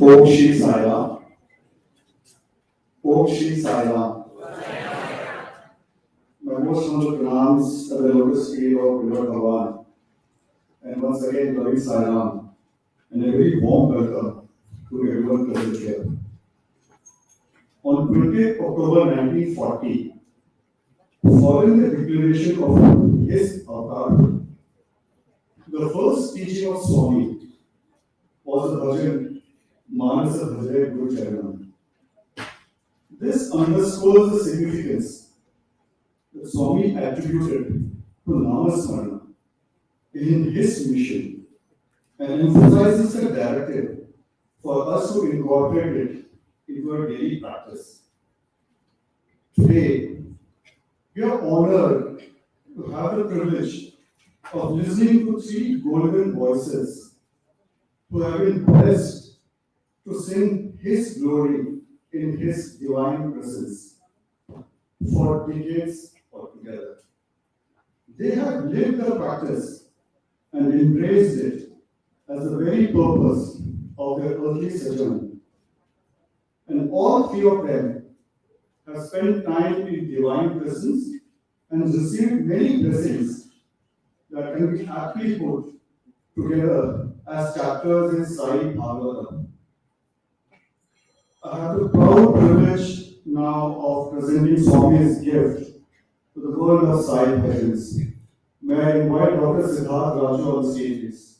Om Shri Sai Ram. Om Shri Sai Ram. My most humble pranams at the lotus feet of Lord Bhagavan. And once again, Ravi Sai Ram. And a very warm welcome to everyone present here. On 20th October 1940, following the declaration of his avatar, the first teaching of Swami was the bhajan Manasa Bhajare Guru Charanam. This underscores the significance that Swami attributed to Namasmarana in his mission and emphasizes the directive for us to incorporate it into our daily practice. Today, we are honored to have the privilege of listening to three golden voices who have been blessed to sing His glory in His divine presence for decades altogether. They have lived the practice and embraced it as the very purpose of their earthly sojourn. And all three of them have spent time in divine presence and received many blessings that can be aptly put together as chapters in Sai Bhagavatam. I have the proud privilege now of presenting Swami's gift to the world of Sai Bhajans. May I invite Dr. Siddharth Raju on the stage, please.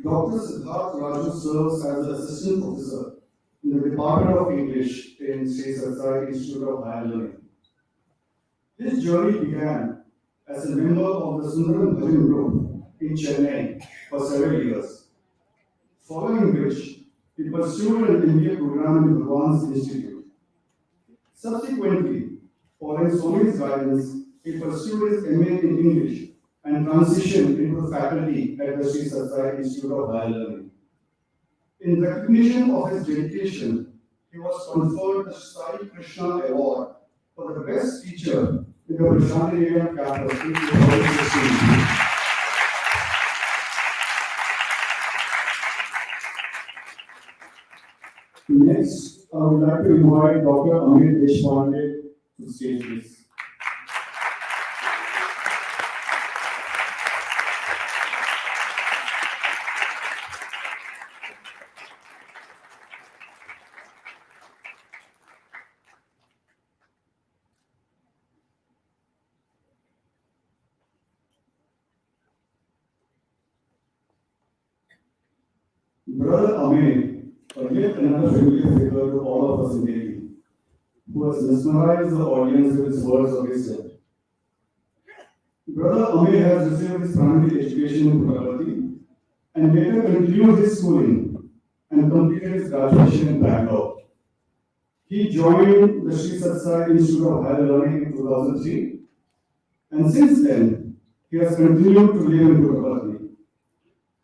Dr. Siddharth Raju serves as the Assistant Professor in the Department of English in SSSIC Institute of Higher Learning. His journey began as a member of the Sundaram Bhajan Group in Chennai for several years, following which he pursued an MBA program in Bhagwan's Institute. Subsequently, following Swami's guidance, he pursued his MA in English and transitioned into the faculty at the SSSIC Institute of Higher Learning. In recognition of his dedication, he was conferred the Sai Krishna Award for the best teacher in the Prashanti Nigam campus in 2016. Next, I would like to invite Dr. Amey Deshpande to the stage, please. Brother Amey, yet another familiar figure to all of us in Delhi, who has mesmerized the audience with his words of wisdom. Brother Amey has received his primary education in Puttaparthi and later continued his schooling and completed his graduation in Bangalore. He joined the Sri Satsung Institute of Higher Learning in 2003, and since then, he has continued to live in Puttaparthi.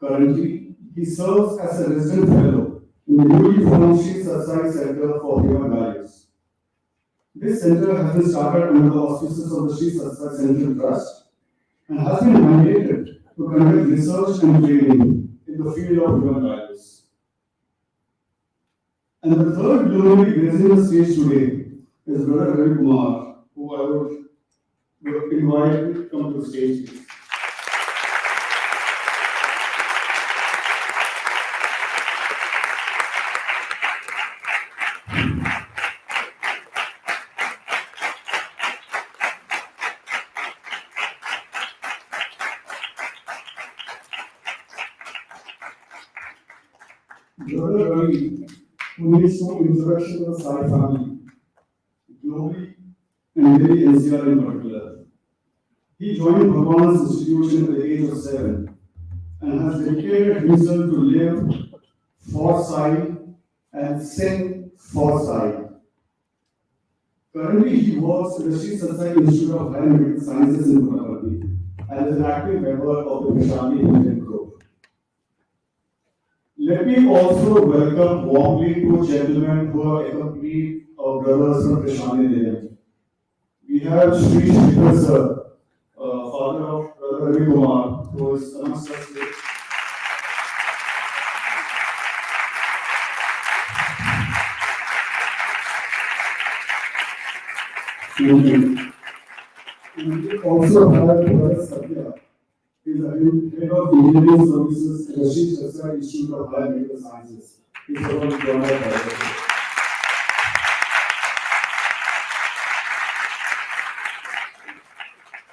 Currently, he serves as a resident fellow in the newly formed Sri Satsung Center for Human Values. This center has been started under the auspices of the Sri Satsung Central Trust and has been mandated to conduct research and training in the field of human values. And the third luminary gracing the stage today is Brother Ravi Kumar, who I would invite to come to the stage. Brother Ravi, who needs no introduction to the Sai family, globally and Delhi NCR in particular. He joined Bhagwan's institution at the age of 7 and has dedicated himself to live for Sai and sing for Sai. Currently, he works at the Sri Satsung Institute of Higher Medical Sciences in Puttaparthi and is an active member of the Vishali Indian Group. Let me also welcome warmly two gentlemen who have accompanied our brothers from Premvani Nigam. We have Sri Siddharth sir, father of Brother Ravi Kumar, who is amongst us today. And we also have Brother Sathya. He is the head of engineering services in the Sri Satsung Institute of Higher Medical Sciences. He is one of the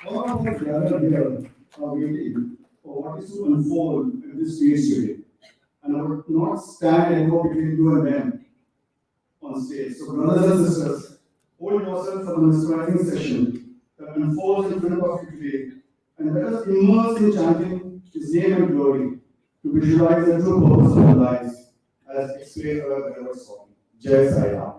all of us gathered here are waiting for what is to unfold in this stage today. And I would not stand anymore between you and them on stage. So, brothers and sisters, hold yourself for the mesmerizing session that unfolds in front of you today. And let us immerse in chanting His name and glory to visualize the true purpose of our lives as explained by our Brother Swami. Jai Sai Ram.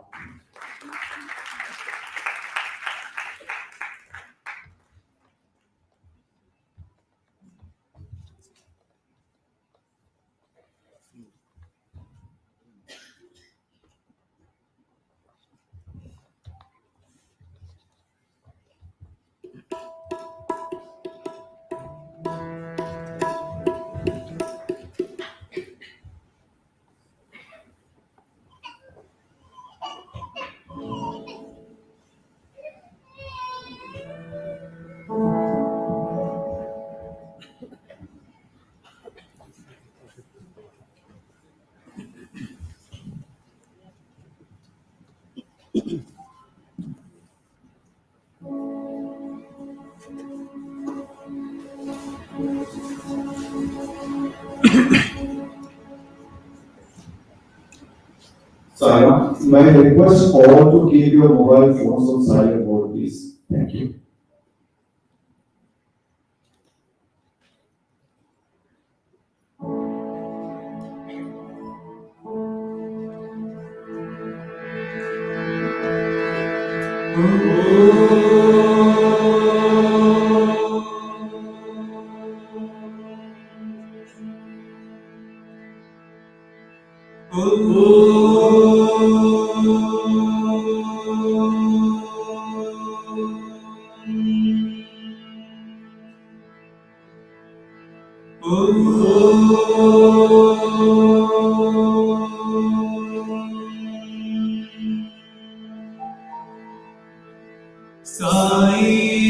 Sai Ram, may I request all to keep your mobile phones on silent mode, please. Thank you.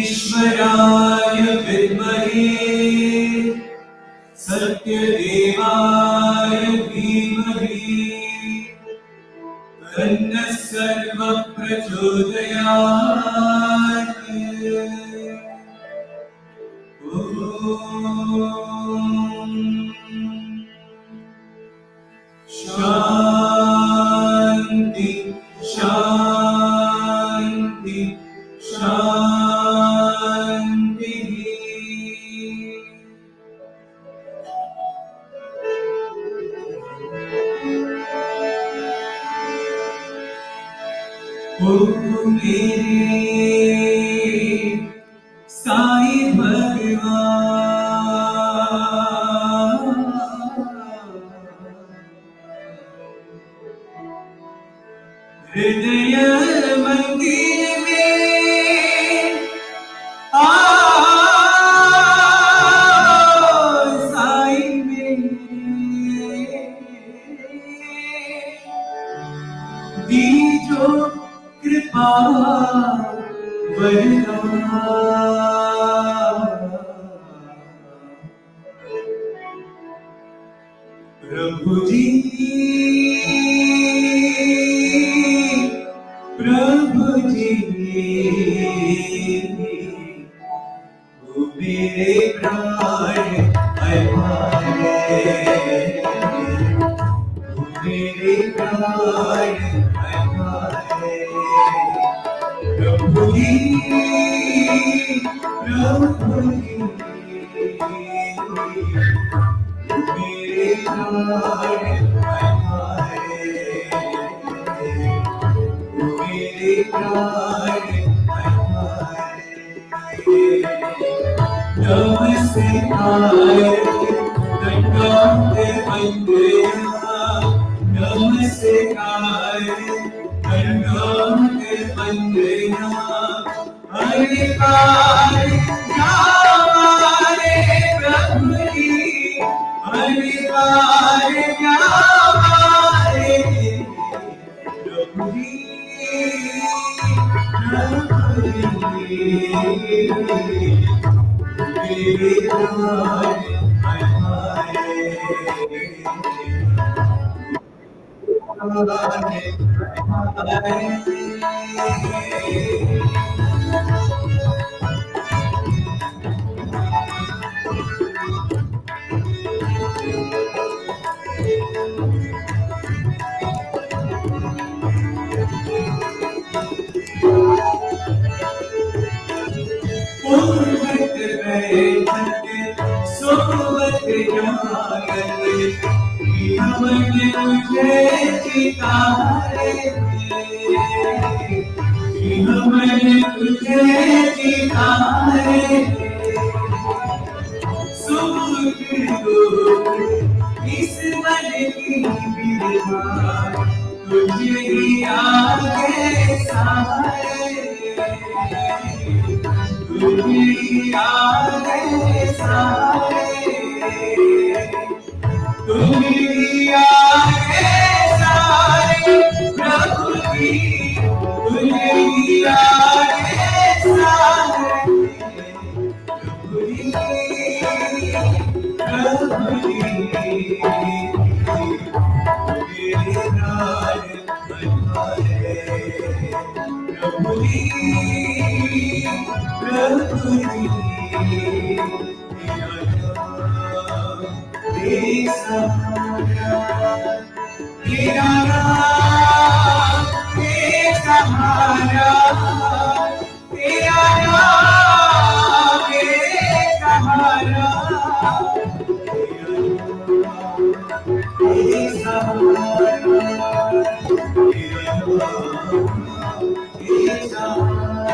साईश्वराय विद्महे सत्यदेवाय धीमहि तन्नः सर्वः प्रचोदयात्। शांति शांति शांति। ओ मेरे साईं भगवान, हृदय मंदिर में साईं मेरे दीजो कृपा वरदान। प्रभु जी प्रभु जी वो मेरे प्राण हमारे, वो मेरे प्राण हमारे। प्रभु जी प्रभु जी वो मेरे प्राण हमारे, वो मेरे प्राण हमारे। नमस्कार दंडवत वंदना, नमस्कार दंडवत वंदना। हरि पार जावारे प्रभु जी, हरि पार जावारे प्रभु जी, प्रभु जी मेरे प्राण हमारे। पूर्वत बैठक सोवत जागत, हमन तुझे चितारे, हमन तुझे चितारे। सुख दुख इस मन की विधा, तुझे ही आगे सहारे, तुझे आगे सहारे, तुझे आगे सहारे। प्रभु जी तुझे आगे सहारे, प्रभु जी प्रभु जी मेरे प्राण हमारे। प्रभु जी प्रभु जी तेरा नाम एक सहारा, तेरा नाम एक सहारा, तेरा नाम एक सहारा, तेरा नाम एक सहारा, तेरा नाम एक सहारा,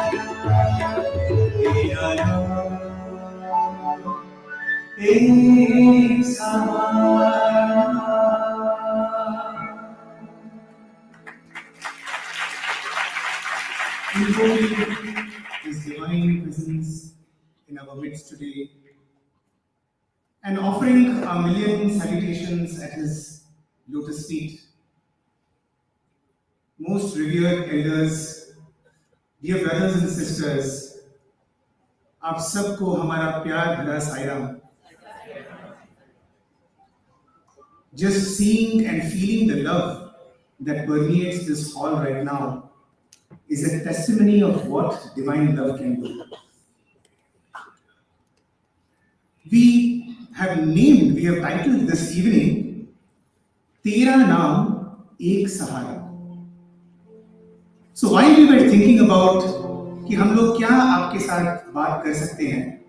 तेरा नाम एक सहारा। Invoking His divine presence in our midst today, and offering a million salutations at his lotus feet. Most revered elders, dear brothers and sisters, आप सबको हमारा प्यार भरा Sai Ram. Just seeing and feeling the love that permeates this hall right now is a testimony of what divine love can do. We have titled this evening, TERA NAAM EK SAHARA. So while we were thinking about कि हम लोग क्या आपके साथ बात कर सकते हैं,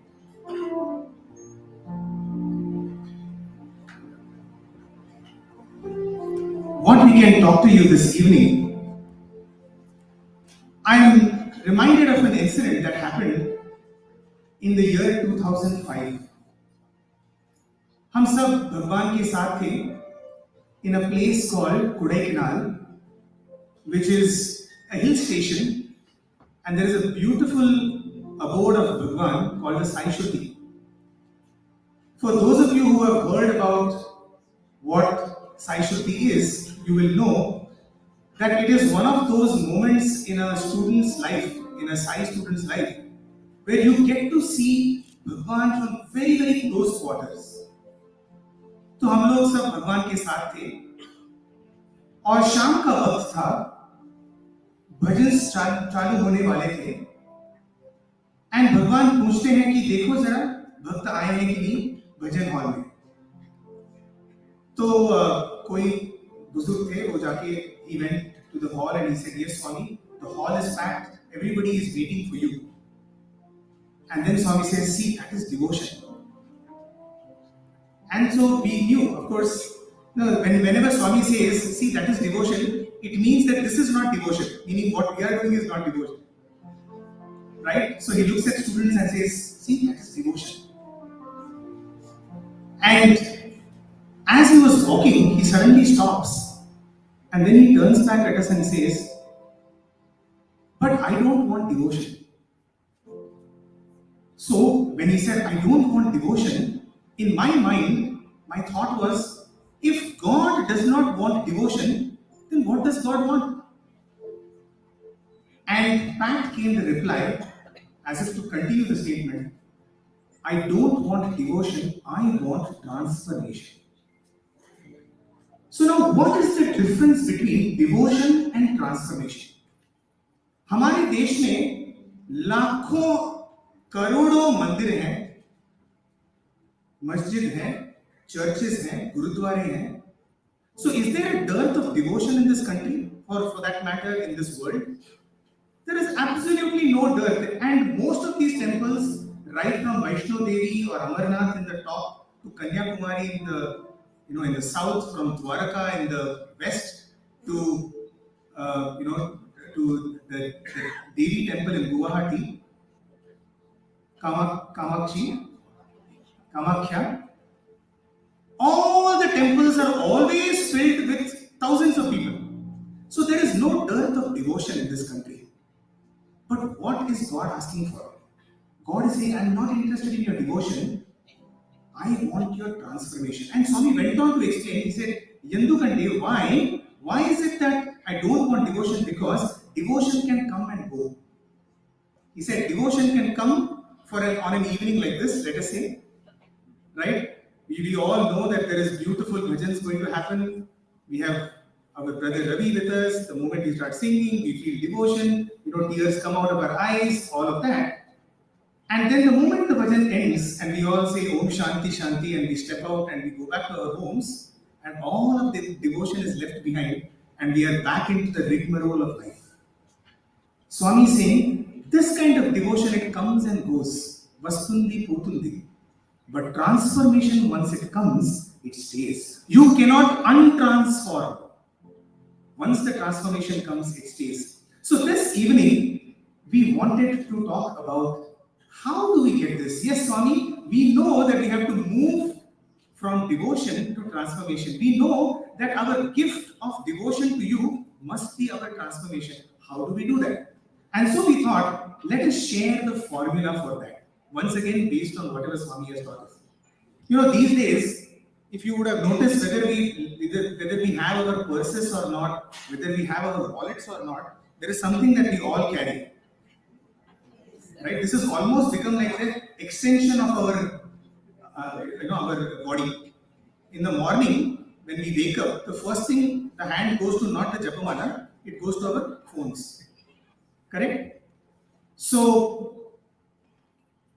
what we can talk to you this evening, I am reminded of an incident that happened in the year 2005. हम सब भगवान के साथ थे in a place called Kodaikanal, which is a hill station, and there is a beautiful abode of Bhagwan called the Sai Ram. For those of you who have heard about what Sai Ram is, you will know that it is one of those moments in a student's life, in a Sai student's life, where you get to see Bhagwan from very, very close quarters. तो हम लोग सब भगवान के साथ थे और शाम का वक्त था, भजन चालू होने वाले थे, एंड भगवान पूछते हैं कि देखो जरा भक्त आए हैं कि नहीं भजन हॉल में. तो कोई बुजुर्ग थे, वो जाके he went to the hall and he said, yes Swami, the hall is packed, everybody is waiting for you. And then Swami says, see, that is devotion. And so we knew, of course, whenever Swami says, see, that is devotion, it means that this is not devotion, meaning what we are doing is not devotion. Right? So he looks at students and says, see, that is devotion. And as he was walking, he suddenly stops. And then he turns back at us and says, but I don't want devotion. So when he said, I don't want devotion, in my mind, my thought was, if God does not want devotion, then what does God want? And back came the reply, as if to continue the statement, I don't want devotion, I want transformation. So now, what is the difference between devotion and transformation? हमारे देश में लाखों करोड़ों मंदिर हैं, मस्जिद हैं, churches हैं, गुरुद्वारे हैं. So is there a dearth of devotion in this country, or for that matter in this world? There is absolutely no dearth, and most of these temples, right from Vaishno Devi or Amarnath in the top to Kanyakumari in the in the south, from Dwaraka in the west to to the Devi temple in Guwahati, Kamakhya, all the temples are always filled with thousands of people. So there is no dearth of devotion in this country. But what is God asking for? God is saying, I am not interested in your devotion, I want your transformation. And Swami went on to explain, he said, Yandukande, why is it that I don't want devotion? Because devotion can come and go. He said, devotion can come on an evening like this, let us say, right? We all know that there is beautiful bhajans going to happen. We have our brother Ravi with us. The moment he starts singing, we feel devotion, tears come out of our eyes, all of that. And then the moment the bhajan ends and we all say Om Shanti Shanti and we step out and we go back to our homes, and all of the devotion is left behind and we are back into the rigmarole of life. Swami is saying, this kind of devotion, it comes and goes. Vastundi Potundi. But transformation, once it comes, it stays. You cannot untransform. Once the transformation comes, it stays. So this evening, we wanted to talk about how do we get this? Yes, Swami, we know that we have to move from devotion to transformation. We know that our gift of devotion to you must be our transformation. How do we do that? And so we thought, let us share the formula for that. Once again, based on whatever Swami has taught us. These days, if you would have noticed whether we have our purses or not, whether we have our wallets or not, there is something that we all carry, right? This has almost become like an extension of our body. In the morning, when we wake up, the first thing the hand goes to not the japamala, it goes to our phones. Correct? So,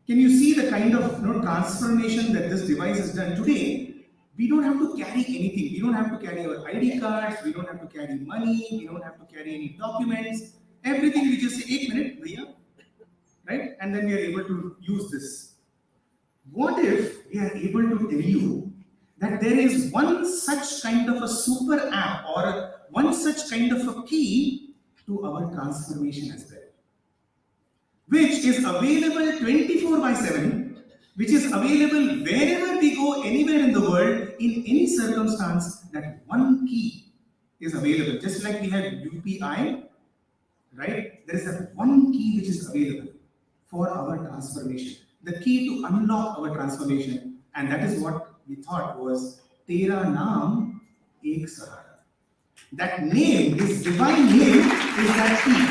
can you see the kind of transformation that this device has done today? We don't have to carry anything. We don't have to carry our ID cards. We don't have to carry money. We don't have to carry any documents. Everything we just say, 8 minutes, bhaiya, right? And then we are able to use this. What if we are able to tell you that there is one such kind of a super app or one such kind of a key to our transformation as well, which is available 24/7, which is available wherever we go, anywhere in the world, in any circumstance, that one key is available. Just like we have UPI, right? There is that one key which is available for our transformation, the key to unlock our transformation, and that is what we thought was TERA NAAM EK SAHARA. That name, this divine name, is that key.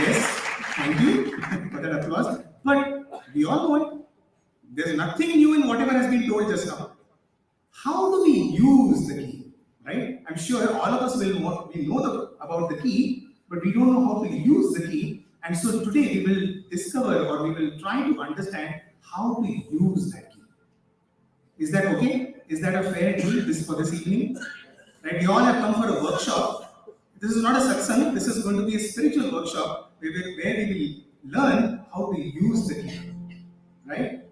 Yes, thank you for that applause. But we all know it. There's nothing new in whatever has been told just now. How do we use the key? Right? I'm sure all of us will know about the key, but we don't know how to use the key. And so today we will discover, or we will try to understand how to use that key. Is that okay? Is that a fair deal for this evening? Right? We all have come for a workshop. This is not a satsang. This is going to be a spiritual workshop where we will learn how to use the key. Right?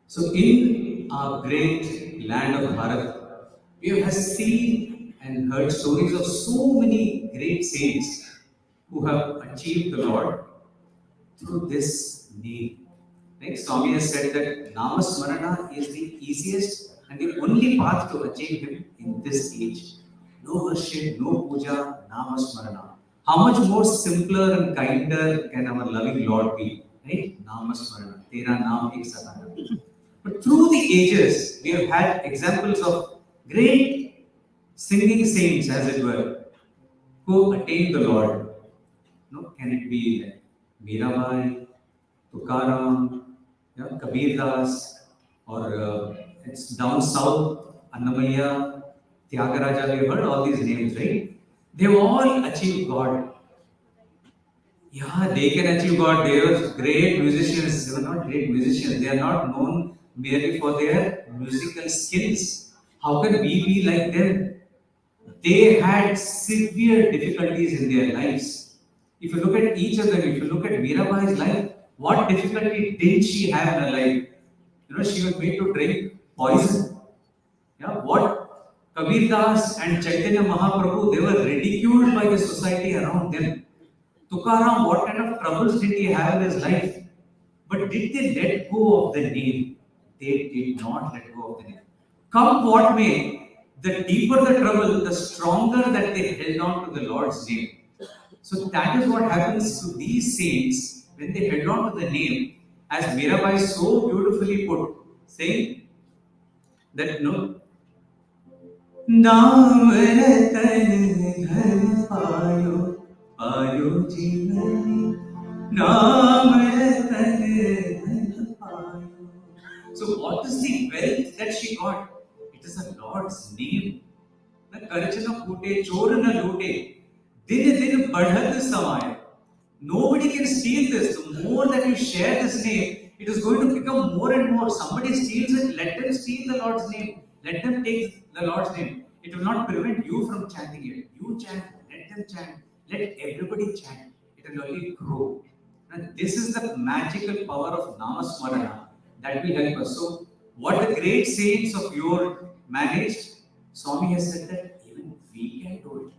So in our great land of Bharat, we have seen and heard stories of so many great saints who have achieved the Lord through this name. Like Swami has said that Namasmarana is the easiest and the only path to achieve Him in this age. No worship, no puja, Namasmarana. How much more simpler and kinder can our loving Lord be? Right? Namasmarana, Tera Naam Ek Sahara. But through the ages, we have had examples of great singing saints, as it were, who attained the Lord. No, can it be like Mirabai, Tukaram, Kabir Das, or it's down south, Annamaya, Tyagaraja? We have heard all these names, right? They've all achieved God. Yeah, they can achieve God. They were great musicians. They were not great musicians. They are not known merely for their musical skills. How can we be like them? They had severe difficulties in their lives. If you look at each of them, if you look at Mirabai's life, what difficulty did she have in her life? She was made to drink poison. Yeah, what Kabir Das and Chaitanya Mahaprabhu, they were ridiculed by the society around them. Tukaram, what kind of troubles did he have in his life? But did they let go of the name? They did not let go of the name. Come what may, the deeper the trouble, the stronger that they held on to the Lord's name. So that is what happens to these saints when they held on to the name, as Mirabai so beautifully put, saying that Naam ratan dhan payo, payo jeevani, Naam ratan dhan payo. So what is the wealth that she got? It is the Lord's name. Na karchana kute, chorana loote, din din badhat samaya. Nobody can steal this. The more that you share this name, it is going to become more and more. Somebody steals it, let them steal the Lord's name. Let them take the Lord's name. It will not prevent you from chanting it. You chant, let them chant, let everybody chant. It will only grow. And this is the magical power of Namasmarana that will help us. So, what the great saints of yore managed, Swami has said that even we can do it.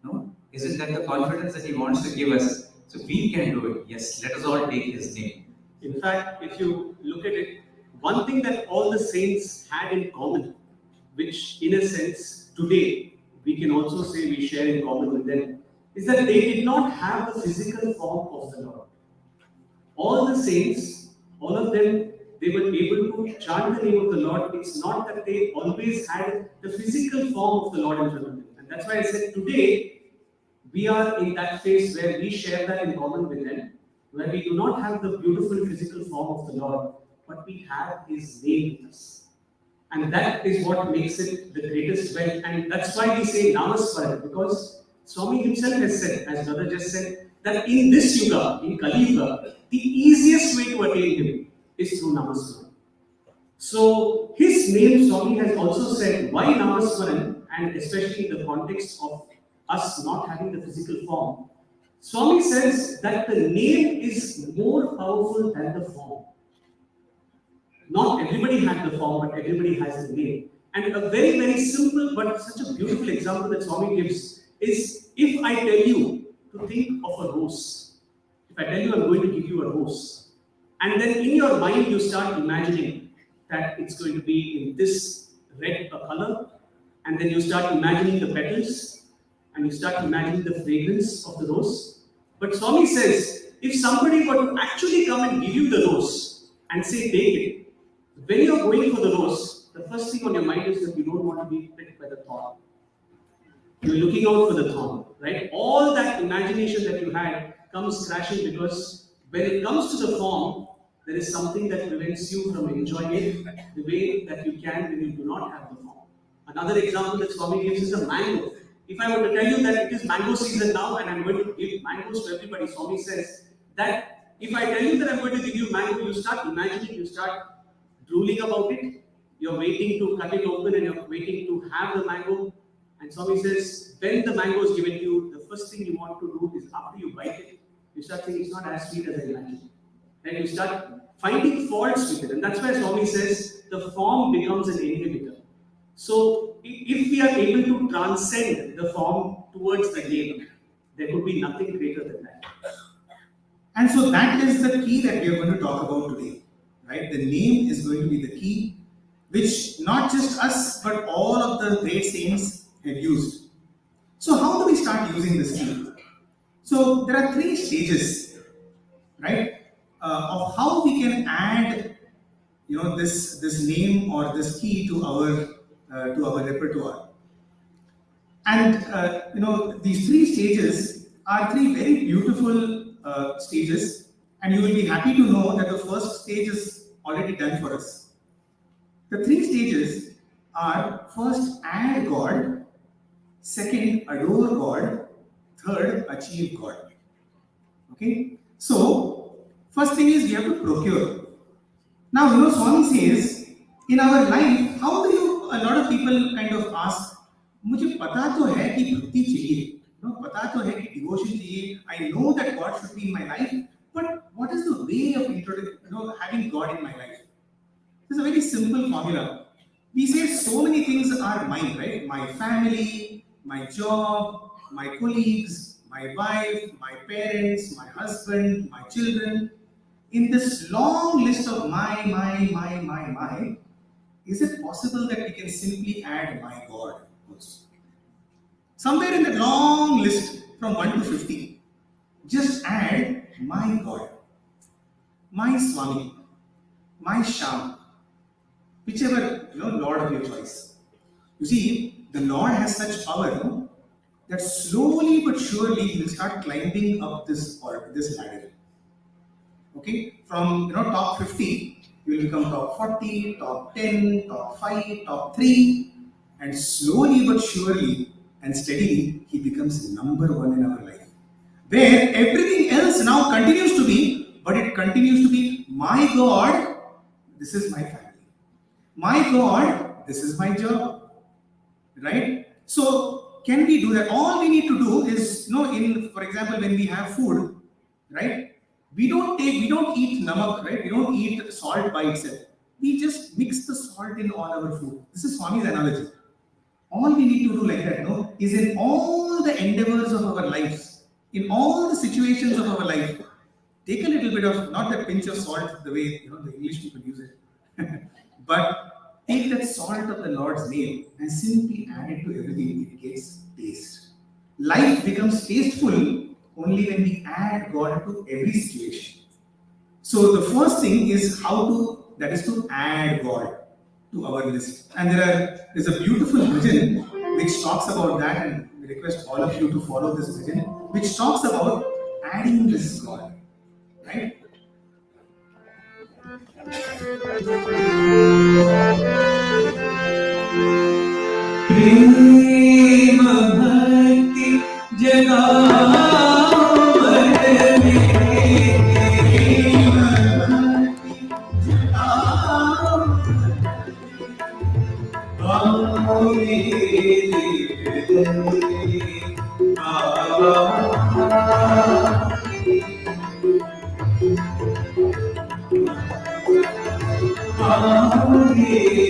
No? Isn't that the confidence that he wants to give us? So we can do it. Yes, let us all take his name. In fact, if you look at it, one thing that all the saints had in common, which in a sense today we can also say we share in common with them, is that they did not have the physical form of the Lord. All the saints, all of them, they were able to chant the name of the Lord, it's not that they always had the physical form of the Lord in front of them. And that's why I said today, we are in that phase where we share that in common with them, where we do not have the beautiful physical form of the Lord, but we have His name with us. And that is what makes it the greatest wealth. And that's why we say Namaswaran, because Swami himself has said, as brother just said, that in this Yuga, in Kali Yuga, the easiest way to attain Him is through Namaswaran. So his name, Swami has also said, why Namaswaran, and especially in the context of us not having the physical form. Swami says that the name is more powerful than the form. Not everybody had the form, but everybody has the name. And a very, very simple but such a beautiful example that Swami gives is, if I tell you to think of a rose, if I tell you I'm going to give you a rose, and then in your mind you start imagining that it's going to be in this red color, and then you start imagining the petals, and you start imagining the fragrance of the rose. But Swami says, if somebody were to actually come and give you the rose and say, take it, when you're going for the rose, the first thing on your mind is that you don't want to be pricked by the thorn. You're looking out for the thorn, right? All that imagination that you had comes crashing, because when it comes to the form, there is something that prevents you from enjoying it the way that you can when you do not have the form. Another example that Swami gives is a mango. If I were to tell you that it is mango season now and I'm going to give mangoes to everybody, Swami says that if I tell you that I'm going to give you mango, you start imagining, you start drooling about it, you're waiting to cut it open and you're waiting to have the mango. And Swami says, when the mango is given to you, the first thing you want to do is after you bite it, you start saying it's not as sweet as I imagined. Then you start finding faults with it. And that's why Swami says the form becomes an inhibitor. So if we are able to transcend the form towards the name, there could be nothing greater than that. And so that is the key that we are going to talk about today. Right? The name is going to be the key, which not just us, but all of the great saints have used. So how do we start using this key? So there are 3 stages, right, of how we can add, this name or this key to our repertoire. And these 3 stages are 3 very beautiful stages, and you will be happy to know that the first stage is already done for us. The 3 stages are: first, add God; second, adore God; third, achieve God. Okay? So, first thing is we have to procure. Now, Swami says, in our life, how do you, a lot of people kind of ask, मुझे पता तो है कि भक्ति चाहिए, पता तो है कि devotion चाहिए, I know that God should be in my life, but what is the way of having God in my life? It's a very simple formula. We say so many things are mine, right? My family, my job, my colleagues, my wife, my parents, my husband, my children. In this long list of my, is it possible that we can simply add my God also? Somewhere in that long list from 1 to 50, just add my God, my Swami, my Sham, whichever Lord of your choice. You see, the Lord has such power that slowly but surely he will start climbing up this ladder. Okay, from top 50, you will become top 40, top 10, top 5, top 3, and slowly but surely and steadily he becomes number 1 in our life. Where everything else now continues to be, but it continues to be my God, this is my family. My God, this is my job. Right? So, can we do that? All we need to do is, for example, when we have food, right? We don't eat namak, right? We don't eat salt by itself. We just mix the salt in all our food. This is Swami's analogy. All we need to do like that, is in all the endeavors of our lives, in all the situations of our life, take a little bit of, not that pinch of salt the way the English people use it, but take that salt of the Lord's name and simply add it to everything. It gets taste. Life becomes tasteful only when we add God to every situation. So the first thing is how to that is to add God to our list. And there's a beautiful vision which talks about that, and we request all of you to follow this vision, which talks about adding this God, right? प्रेम भक्ति जगाओ मन में, प्रेम भक्ति जगाओ आओ मेरे बाबा, आओ मेरे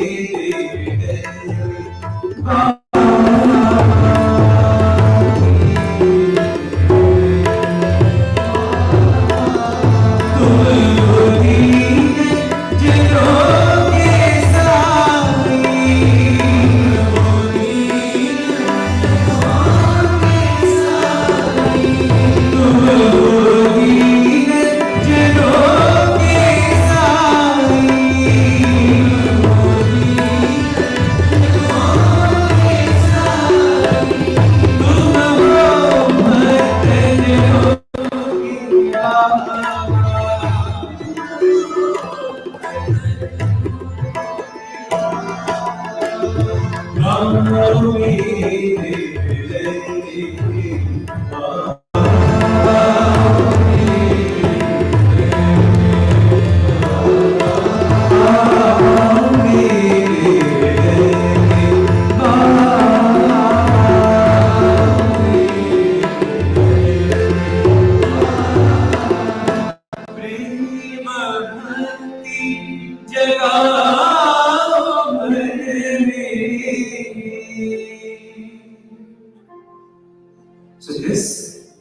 So this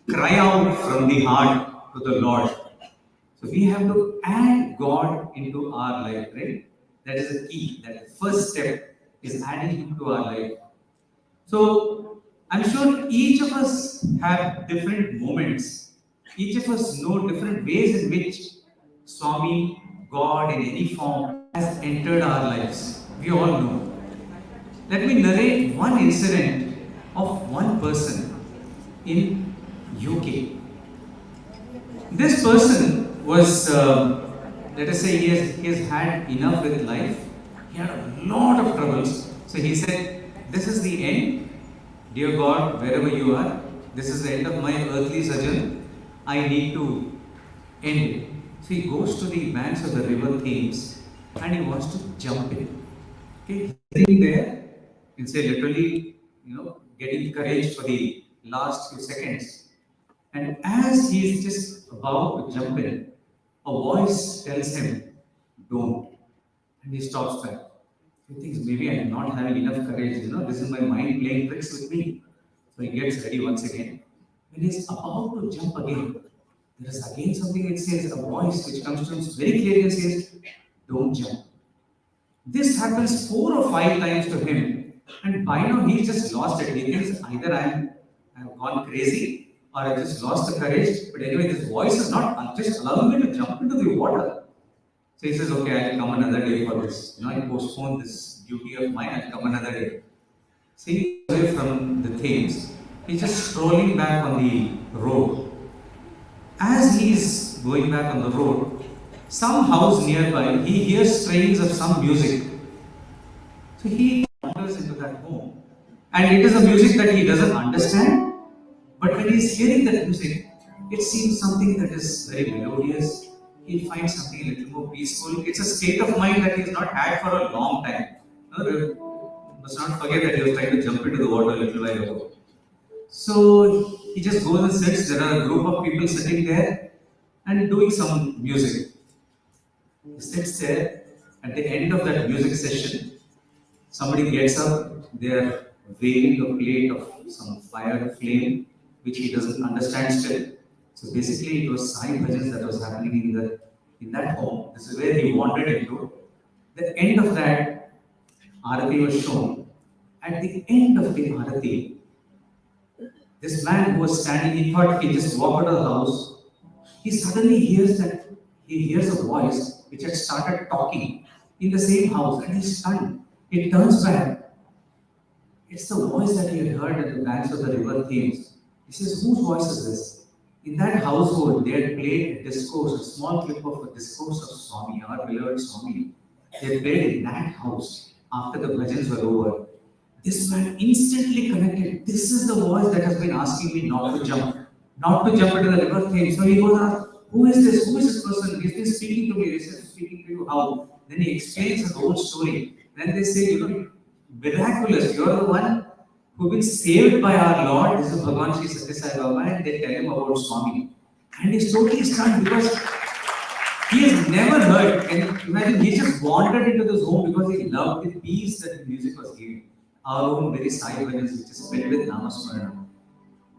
cry out from the heart to the Lord. So we have to add God into our life, right? That is the key. That the first step is adding Him to our life. So I'm sure each of us have different moments. Each of us know different ways in which Swami, God in any form, has entered our lives. We all know. Let me narrate one incident of one person in UK. This person was, let us say, he has had enough with life. He had a lot of troubles. So he said, this is the end. Dear God, wherever you are, this is the end of my earthly sojourn. I need to end it. So he goes to the banks of the river Thames and he wants to jump in. Okay, sitting there, you say literally, getting courage for the last few seconds. And as he is just about to jump in, a voice tells him, don't. And he stops back. He thinks maybe I am not having enough courage, this is my mind playing tricks with me. So he gets ready once again. When he is about to jump again, there is again something that says, a voice which comes to him very clearly and says, don't jump. This happens 4 or 5 times to him, and by now he's just lost it. He thinks either I've gone crazy or I just lost the courage. But anyway, this voice is not just allowing me to jump into the water. So he says, okay, I'll come another day for this. I postpone this duty of mine, I'll come another day. See, away from the Thames, he's just strolling back on the road. As he's going back on the road, some house nearby, he hears strains of some music. So he wanders into that home. And it is a music that he doesn't understand. But when he's hearing that music, it seems something that is very melodious. He finds something a little more peaceful. It's a state of mind that he's not had for a long time. Must not forget that he was trying to jump into the water a little while ago. So he just goes and sits. There are a group of people sitting there and doing some music. He sits there. At the end of that music session, somebody gets up. They are waving a plate of some fire flame, which he doesn't understand still. So basically, it was Sai bhajans that was happening in that home. This is where he wandered into. The end of that Arati was shown. At the end of the Arati, this man who was standing, he thought he just walked out of the house. He suddenly hears a voice which had started talking in the same house, and he's stunned. He turns back. It's the voice that he had heard at the banks of the river Thames. He says, whose voice is this? In that household, they had played a discourse, a small clip of a discourse of Swami, our beloved Swami. They played in that house after the bhajans were over. This man instantly connected. This is the voice that has been asking me not to jump into the river Thames. So he goes, who is this? Who is this person? He's been speaking to me. He says, speaking to you how? Then he explains his whole story. Then they say, miraculous, you're the one who've been saved by our Lord. This is Bhagavan Sri Sathya Sai Ram, and they tell him about Swami. And he's totally stunned because he has never heard. Can you imagine? He just wandered into this home because he loved the peace that the music was giving. Our own very Sai Bhajans, which is filled with Namasmarana.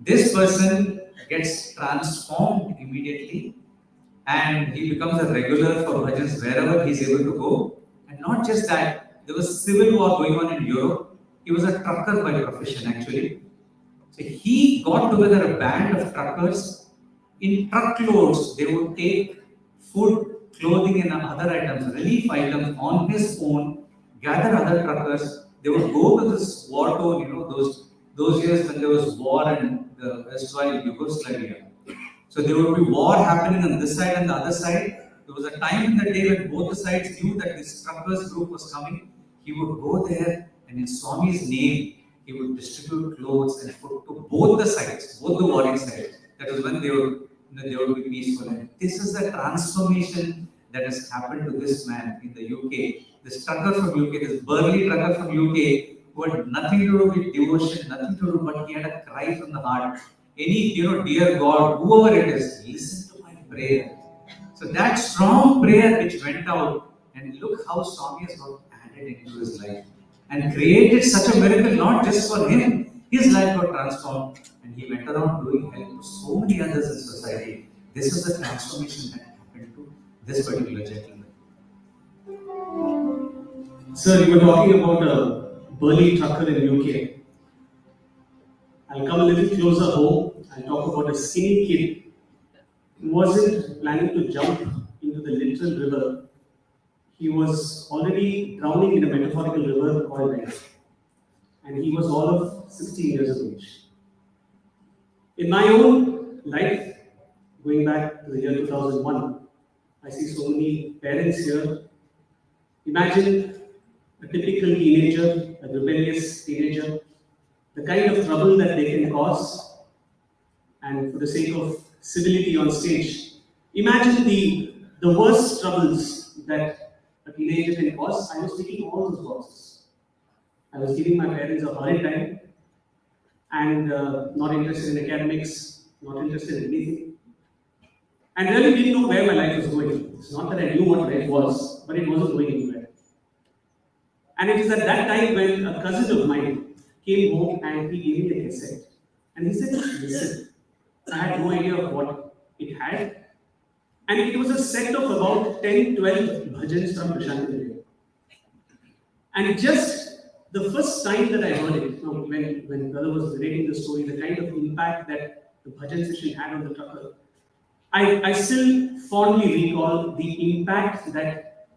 This person gets transformed immediately and he becomes a regular for bhajans wherever he's able to go. And not just that, there was civil war going on in Europe. He was a trucker by profession actually. So he got together a band of truckers. In truckloads, they would take food, clothing and other items, relief items on his own, gather other truckers. They would go to this war zone, those years when there was war in the erstwhile Yugoslavia. So there would be war happening on this side and the other side. There was a time in the day when both the sides knew that this truckers group was coming. He would go there and in Swami's name, he would distribute clothes and food to both the sides, both the warring sides. That was when they would be peaceful. And this is the transformation that has happened to this man in the UK. This trucker from UK, this burly trucker from UK, who had nothing to do with devotion, nothing to do, but he had a cry from the heart. Any, dear God, whoever it is, listen to my prayer. So that strong prayer which went out, and look how Swami has got added into his life and created such a miracle, not just for him. His life got transformed and he went around doing help to so many others in society. This is the transformation that happened to this particular gentleman. Sir, you were talking about a burly trucker in UK. I'll come a little closer home. I'll talk about a skinny kid who wasn't planning to jump into the literal river. He was already drowning in a metaphorical river called life. And he was all of 16 years of age. In my own life, going back to the year 2001, I see so many parents here. Imagine a typical teenager, a rebellious teenager, the kind of trouble that they can cause, and for the sake of civility on stage, imagine the worst troubles that a teenager can cause. I was taking all those boxes. I was giving my parents a hard time and not interested in academics, not interested in anything. And really didn't know where my life was going. It's not that I knew what life was, but it wasn't going anywhere. And it is at that time when a cousin of mine came home and he gave me a cassette. And he said, listen. I had no idea of what it had. And it was a set of about 10, 12 bhajans from Prashant. And just the first time that I heard it, when brother was narrating the story, the kind of impact that the bhajan session had on the trucker, I still fondly recall the impact that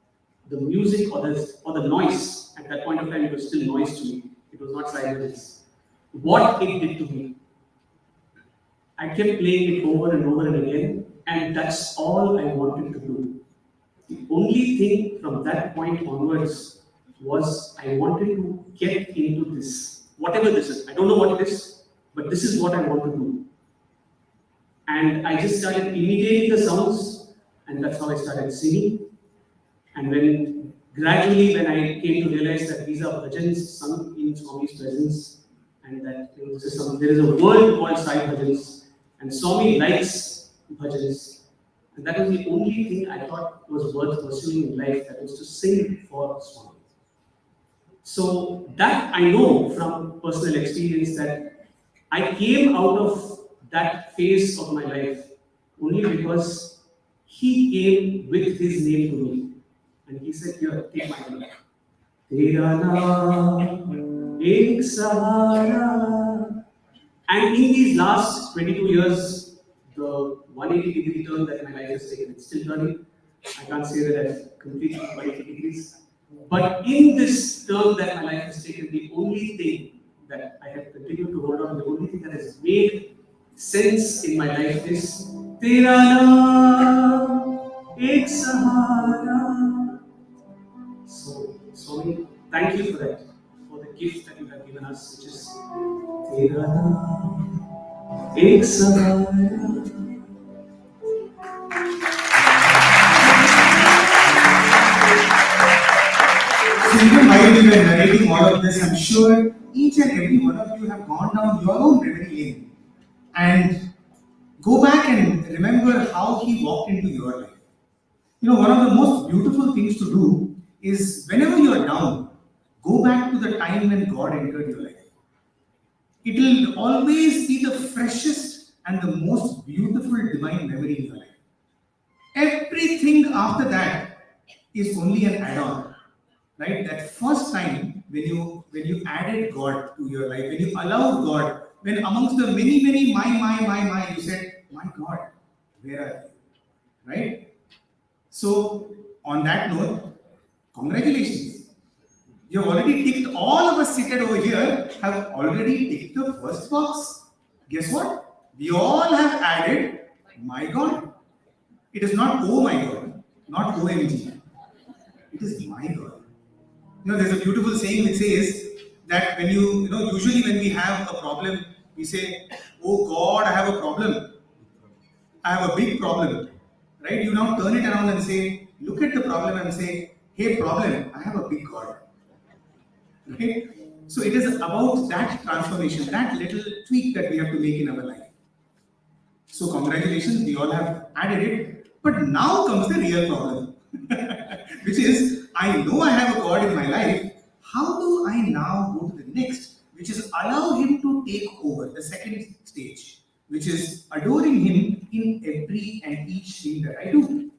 the music or the noise, at that point of time it was still noise to me, it was not silence, what it did to me. I kept playing it over and over and again, and that's all I wanted to do. The only thing from that point onwards was I wanted to get into this, whatever this is. I don't know what it is, but this is what I want to do. And I just started imitating the sounds, and that's how I started singing. And when gradually, when I came to realize that these are bhajans sung in Swami's presence, and that there is a world called Sai Bhajans, and Swami likes bhajans, and that was the only thing I thought was worth pursuing in life, that was to sing for Swami. So that I know from personal experience that I came out of that phase of my life only because he came with his name to me. And he said, here, take my name. TERA NAAM EK SAHARA. And in these last 22 years, the 180-degree turn that my life has taken, it's still turning. I can't say that I've completely qualified degrees. But in this term that my life has taken, the only thing that I have continued to hold on, the only thing that has made sense in my life is TERA NAAM EK SAHARA. So, Swami, thank you for that, for the gift that you have given us, which is TERA NAAM EK SAHARA. So even while we were narrating all of this, I'm sure each and every one of you have gone down your own memory lane and go back and remember how he walked into your life. You know, one of the most beautiful things to do is whenever you are down, go back to the time when God entered your life. It will always be the freshest and the most beautiful divine memory in your life. Everything after that is only an add-on, right? That first time when you added God to your life, when you allowed God, when amongst the many my, you said, my God, where are you? Right? So on that note, congratulations. You have already ticked, all of us seated over here have already ticked the first box. Guess what? We all have added my God. It is not oh my God, not OMG. It is my God. You know, there's a beautiful saying which says that when usually when we have a problem, we say, oh God, I have a problem. I have a big problem. Right? You now turn it around and say, look at the problem and say, hey problem, I have a big God. Right? So it is about that transformation, that little tweak that we have to make in our life. So congratulations, we all have added it. But now comes the real problem, which is, I know I have a God in my life. How do I now go to the next, which is allow Him to take over, the second stage, which is adoring Him in every and each thing that I do.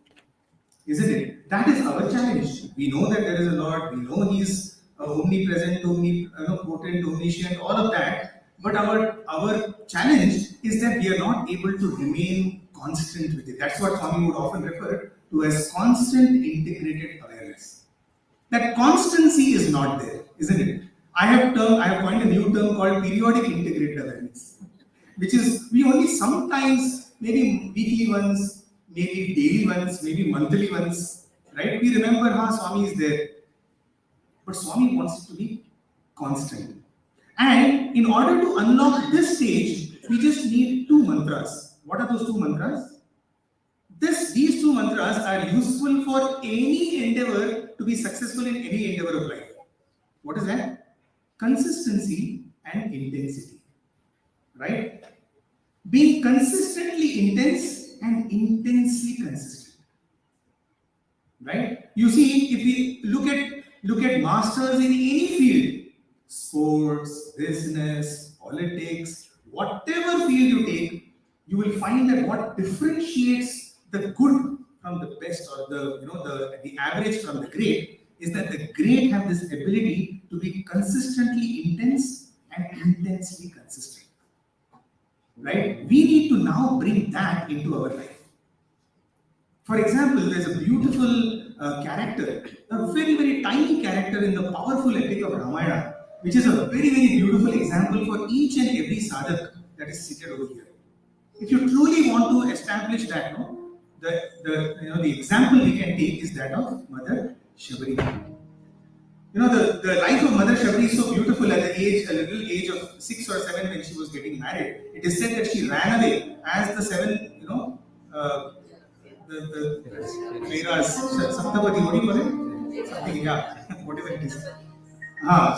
Isn't it? That is our challenge. We know that there is a Lord, we know He is omnipresent, potent, omniscient, all of that. But our challenge is that we are not able to remain constant with it. That's what Swami would often refer to as constant integrated awareness. That constancy is not there, isn't it? I have coined a new term called periodic integrated awareness, which is we only sometimes, maybe weekly once, maybe daily once, maybe monthly once, right? We remember how Swami is there. But Swami wants it to be constant. And in order to unlock this stage, we just need two mantras. What are those two mantras? These two mantras are useful for any endeavor to be successful in any endeavor of life. What is that? Consistency and intensity. Right? Being consistently intense and intensely consistent. Right? You see, if we look at masters in any field, sports, business, politics, whatever field you take, you will find that what differentiates the good from the best, or the average from the great, is that the great have this ability to be consistently intense and intensely consistent. Right? We need to now bring that into our life. For example, there's a beautiful character, a very tiny character in the powerful epic of Ramayana, which is a very beautiful example for each and every sadhak that is seated over here. If you truly want to establish that, the example we can take is that of Mother Shabari. The life of Mother Shabari is so beautiful. At a little age of 6 or 7, when she was getting married, it is said that she ran away as the 7, the Vedas, Saptapati, what do you call it? Something, yeah, whatever it is.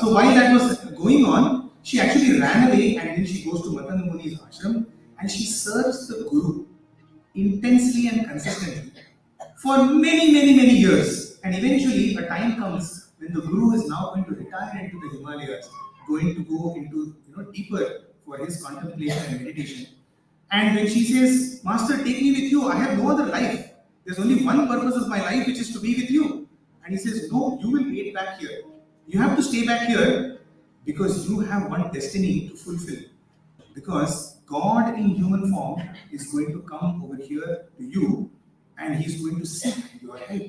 So while that was going on, she actually ran away, and then she goes to Matan Muni's ashram and she serves the Guru intensely and consistently for many years. And eventually a time comes when the Guru is now going to retire into the Himalayas, going to go into deeper for his contemplation and meditation. And when she says, Master, take me with you, I have no other life. There's only one purpose of my life, which is to be with you. And he says, no, you will wait back here. You have to stay back here because you have one destiny to fulfill. Because God in human form is going to come over here to you and he's going to seek your help.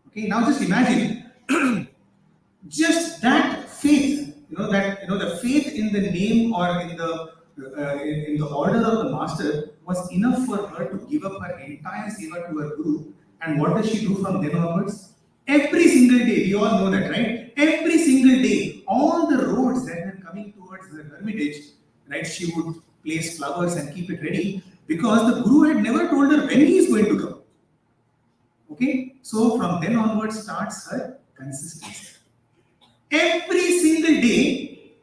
Okay, now just imagine just that faith, the faith in the name or in the order of the master was enough for her to give up her entire seva to her guru. And what does she do from then onwards? Every single day, we all know that, right? Every single day, all the roads that were coming towards her hermitage, right, she would place flowers and keep it ready because the guru had never told her when he is going to come. Okay, so from then onwards starts her consistency. Every single day,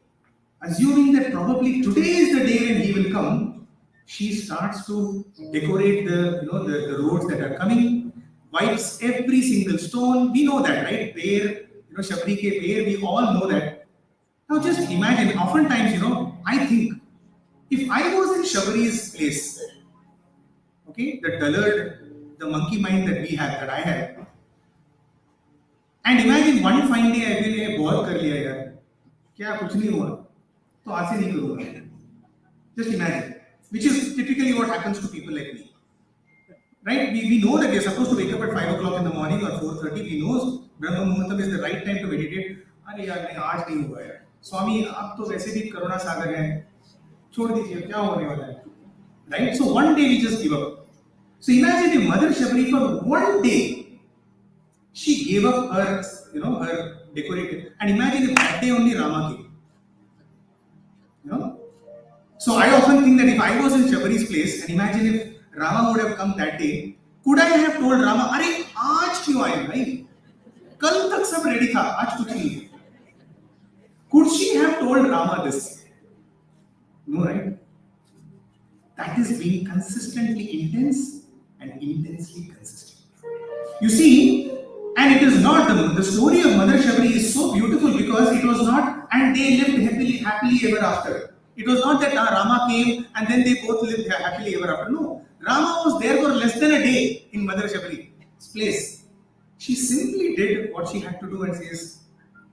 assuming that probably today is the day when he will come, she starts to decorate the roads that are coming, wipes every single stone. We know that, right? Pear, Shabri ke pear, we all know that. Now just imagine, oftentimes, I think, if I was in Shabri's place, okay, the dullard, the monkey mind that I have, and imagine one fine day I feel बहुत कर लिया यार, क्या कुछ नहीं हुआ, तो आज से नहीं करूँगा. Just imagine, which is typically what happens to people like me. Right? We know that we are supposed to wake up at 5 o'clock in the morning or 4:30. We know Brahma Muhurtam is the right time to meditate. अरे यार नहीं आज नहीं हुआ यार. स्वामी अब तो वैसे भी करुणा सागर है, छोड़ दीजिए क्या होने वाला है. Right? So one day we just give up. So imagine if Mother Shabri for one day she gave up her, her decorative. And imagine if that day only Rama came. So I often think that if I was in Shabri's place and imagine if Rama would have come that day, could I have told Rama, अरे आज क्यों आए भाई? कल तक सब ready था, आज कुछ नहीं है. Could she have told Rama this? No, right? That is being consistently intense and intensely consistent. You see, and it is not, the story of Mother Shabri is so beautiful because it was not, and they lived happily ever after. It was not that Rama came and then they both lived happily ever after. No, Rama was there for less than a day in Mother Shabri's place. She simply did what she had to do and says,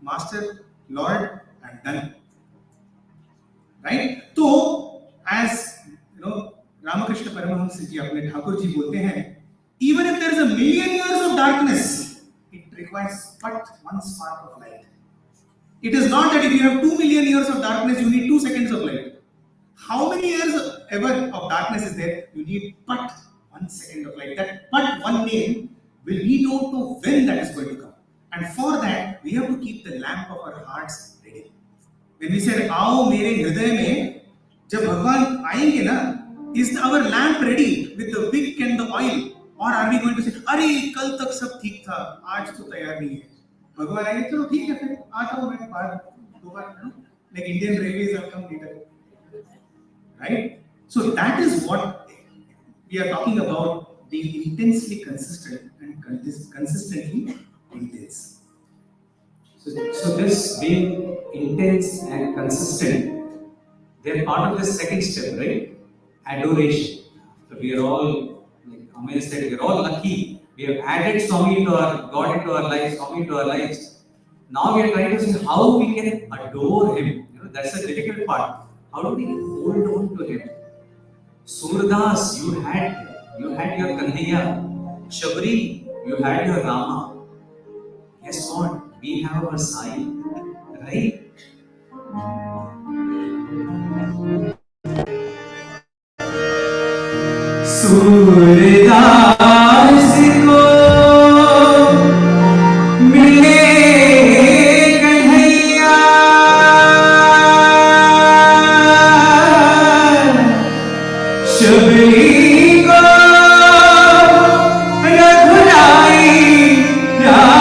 Master, Lord, I'm done. Right? So, as Ramakrishna Paramahamsa ji, apne Thakur ji bolte hain, even if there is a million years of darkness, it requires but one spark of light. It is not that if you have 2 million years of darkness, you need 2 seconds of light. How many years ever of darkness is there? You need but 1 second of light. That but one name, we don't know when that is going to come. And for that, we have to keep the lamp of our hearts ready. When we say, आओ मेरे हृदय में, जब भगवान आएंगे ना, is our lamp ready with the wick and the oil? Or are we going to say, अरे कल तक सब ठीक था, आज तो तैयार नहीं है. भगवान आएंगे, चलो ठीक है फिर आता हूँ मैं दो बार, like Indian Railways have come later. Right? So that is what we are talking about, being intensely consistent and consistently intense. So this being intense and consistent, they are part of the second step, right? Adoration. So we are all, like Amey said, we are all lucky. We have added Swami to our God into our lives, Swami to our lives. Now we are trying to see how we can adore him. That's the difficult part. How do we hold on to him? Surdas, you had your Kanhaiya. Shabri, you had your Rama. Guess what? We have our Sai, right? Surdas ko mile Kanhaiya, Shabri ko Sai Ram.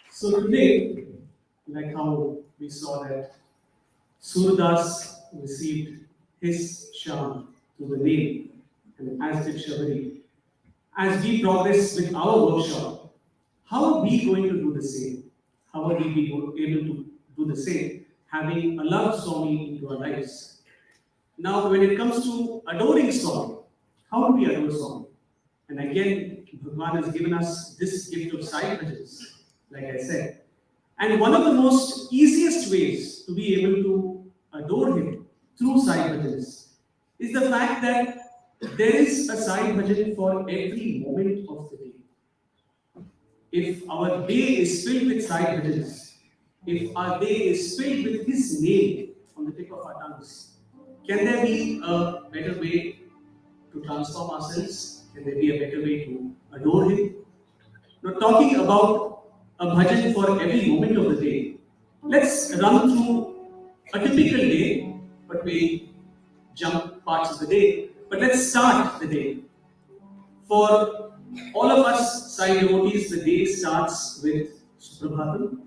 So today, like how we saw that Surdas received his sham through the name, and as did Shabari. As we progress with our workshop, how are we going to do the same? How are we able to do the same, having allowed Swami into our lives? Now, when it comes to adoring Swami, how do we adore Swami? And again, Bhagwan has given us this gift of Sai Bhajans, like I said. And one of the most easiest ways to be able to adore him through Sai Bhajans is the fact that there is a Sai Bhajan for every moment of the day. If our day is filled with Sai Bhajans, if our day is filled with his name on the tip of our tongues, can there be a better way to transform ourselves? Can there be a better way to adore him? Now, talking about a bhajan for every moment of the day, let's run through a typical day, but we jump parts of the day. But let's start the day. For all of us Sai devotees, the day starts with Suprabhatam.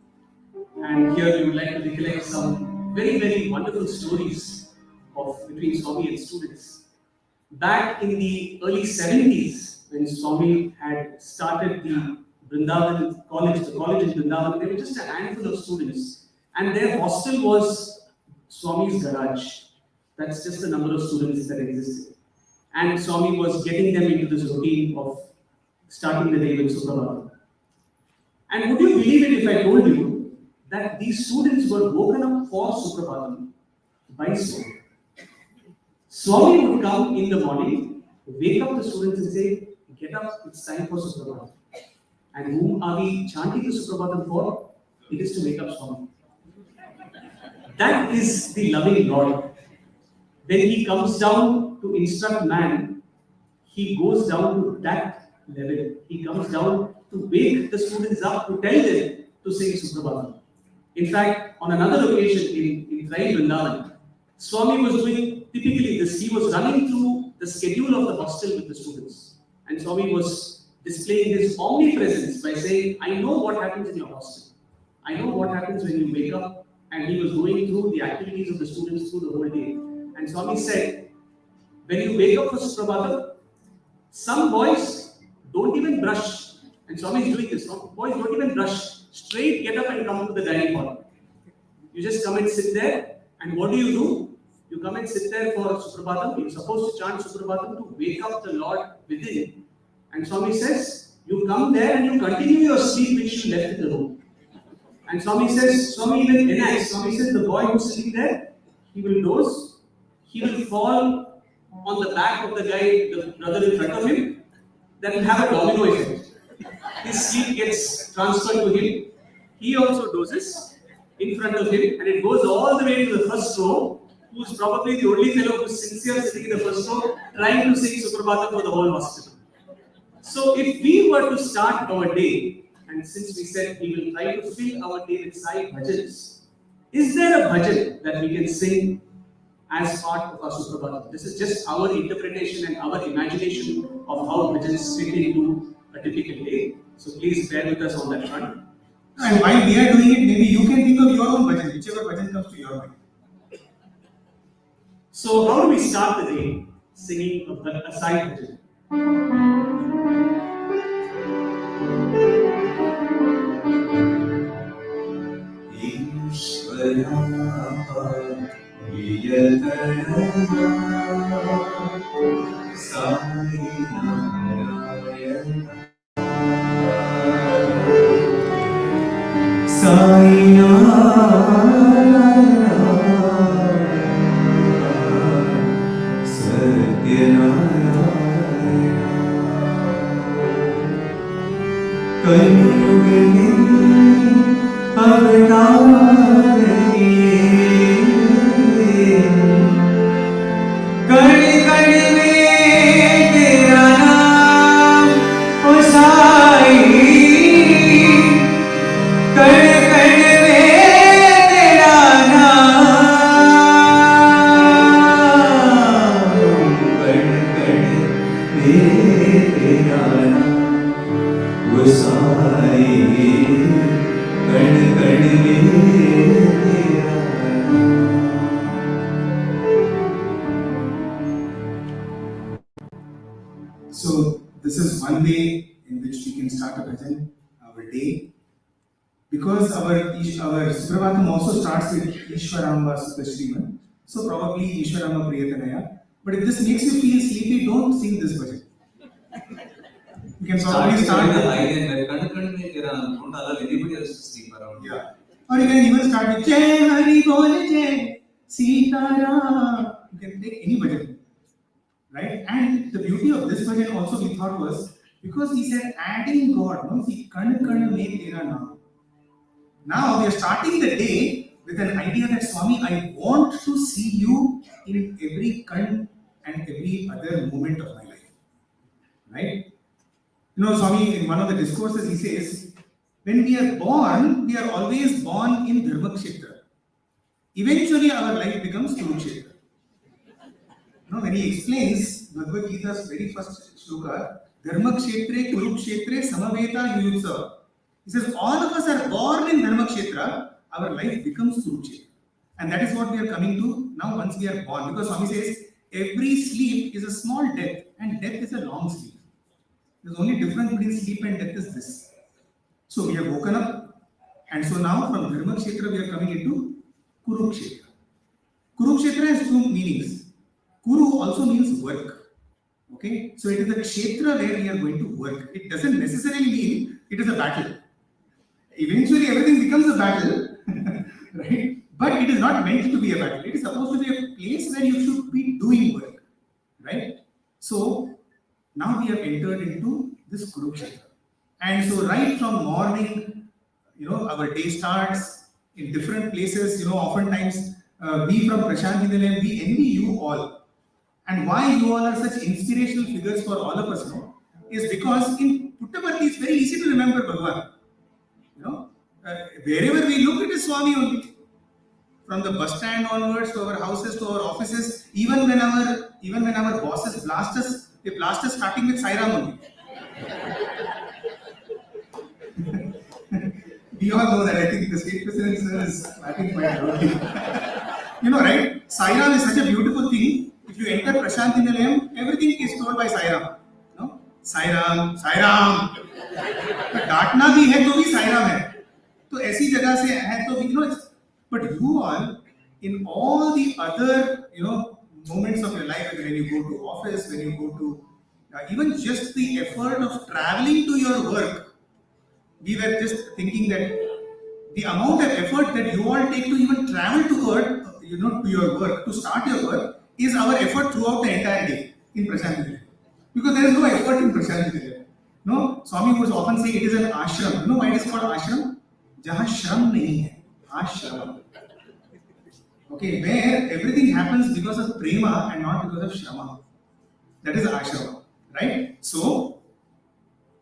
And here we would like to recollect some very, very wonderful stories between Swami and students. Back in the early 70s, when Swami had started the Vrindavan college, the college in Vrindavan, there were just a handful of students. And their hostel was Swami's garage. That's just the number of students that existed. And Swami was getting them into this routine of starting the day with Suprabhatam. And would you believe it if I told you that these students were woken up for Suprabhatam by Swami? Swami would come in the morning, wake up the students and say, get up, it's time for Suprabhatam. And whom are we chanting the Suprabhatam for? It is to wake up Swami. That is the loving Lord. When he comes down to instruct man, he goes down to that level. He comes down to wake the students up, to tell them to sing Suprabhatam. In fact, on another occasion in Rai Vrindavan, Swami was doing typically this. He was running through the schedule of the hostel with the students. And Swami was displaying his omnipresence by saying, I know what happens in your hostel. I know what happens when you wake up. And he was going through the activities of the students through the whole day. And Swami said, when you wake up for Suprabhatam, some boys don't even brush. And Swami is doing this. Some boys don't even brush. Straight get up and come to the dining hall. You just come and sit there. And what do? You come and sit there for Suprabhatam. You're supposed to chant Suprabhatam to wake up the Lord within. And Swami says, you come there and you continue your sleep which you left in the room. And Swami says, Swami even enacts. Swami says, the boy who's sitting there, he will doze. He will fall on the back of the guy, the brother in front of him. That will have a domino effect. His sleep gets transferred to him. He also dozes in front of him, and it goes all the way to the first row, who's probably the only fellow who's sincere sitting in the first row, trying to sing Suprabhatam for the whole hostel. So if we were to start our day, and since we said we will try to fill our day with Sai Bhajans, is there a bhajan that we can sing as part of our Suprabhatam? This is just our interpretation and our imagination of how bhajans fit into a typical day. So please bear with us on that front. And while we are doing it, maybe you can think of your own bhajan, whichever bhajan comes to your mind. So how do we start the day? Singing a Sai Bhajan. कण कण में तेरा course, our Suprabhatam also starts with Ishwaramba Sutashriman. So probably Ishwaramba Priyatanaya. But if this makes you feel sleepy, don't sing this bhajan. You can probably start with anybody else to sleep around. yeah. Or you can even start with Jai Hari Bol Jai Sita Ram. You can take any bhajan. Right? And the beauty of this bhajan also we thought was because he said adding God, no? See, Kan Kan Mein Tera Naam. Now we are starting the day with an idea that Swami, I want to see you in every kan and every other moment of my life. Right? You know, Swami, in one of the discourses, he says, when we are born, we are always born in Dharma Kshetra. Eventually, our life becomes Kurukshetra. You know, when he explains Bhagavad Gita's very first shloka, Dharma Kshetre, Kurukshetre, Samaveta, Yuyutsa. He says, all of us are born in Dharma Kshetra, our life becomes Kurukshetra. And that is what we are coming to now once we are born. Because Swami says, every sleep is a small death, and death is a long sleep. The only difference between sleep and death is this. So we have woken up, and so now from Dharma Kshetra we are coming into Kurukshetra. Kurukshetra has two meanings. Kuru also means work. Okay, so it is the Kshetra where we are going to work. It doesn't necessarily mean it is a battle. Eventually everything becomes a battle, right? But it is not meant to be a battle. It is supposed to be a place where you should be doing work, right? So now we have entered into this Kurukshetra. And so right from morning, you know, our day starts in different places. You know, oftentimes we from Prashant Nilayam, we envy you all. And why you all are such inspirational figures for all of us, you know, is because in Puttaparthi it's very easy to remember Bhagavan. You know, wherever we look, it is Swami only. From the bus stand onwards to our houses to our offices, even when our bosses blast us, they blast us starting with Sai Ram only. We all know that. I think the state president sir is clapping quite loudly. You know, right? Sai Ram is such a beautiful thing. If you enter Prashant Nilayam, everything is told by Sai Ram. No? Sai Ram, Sai Ram. But डांटना भी है तो भी Sai Ram है. तो ऐसी जगह से है तो you know. But you all, in all the other, you know, moments of your life, when you go to office, when you go to even just the effort of traveling to your work, we were just thinking that the amount of effort that you all take to even travel to work, you know, to your work, to start your work, is our effort throughout the entire day in Prashant. Because there is no effort in Prashant. No, Swami would often say it is an ashram. You know why it is called ashram? Jahan shram nahi hai, ashram. Okay, where everything happens because of prema and not because of shrama. That is ashrama, right? So,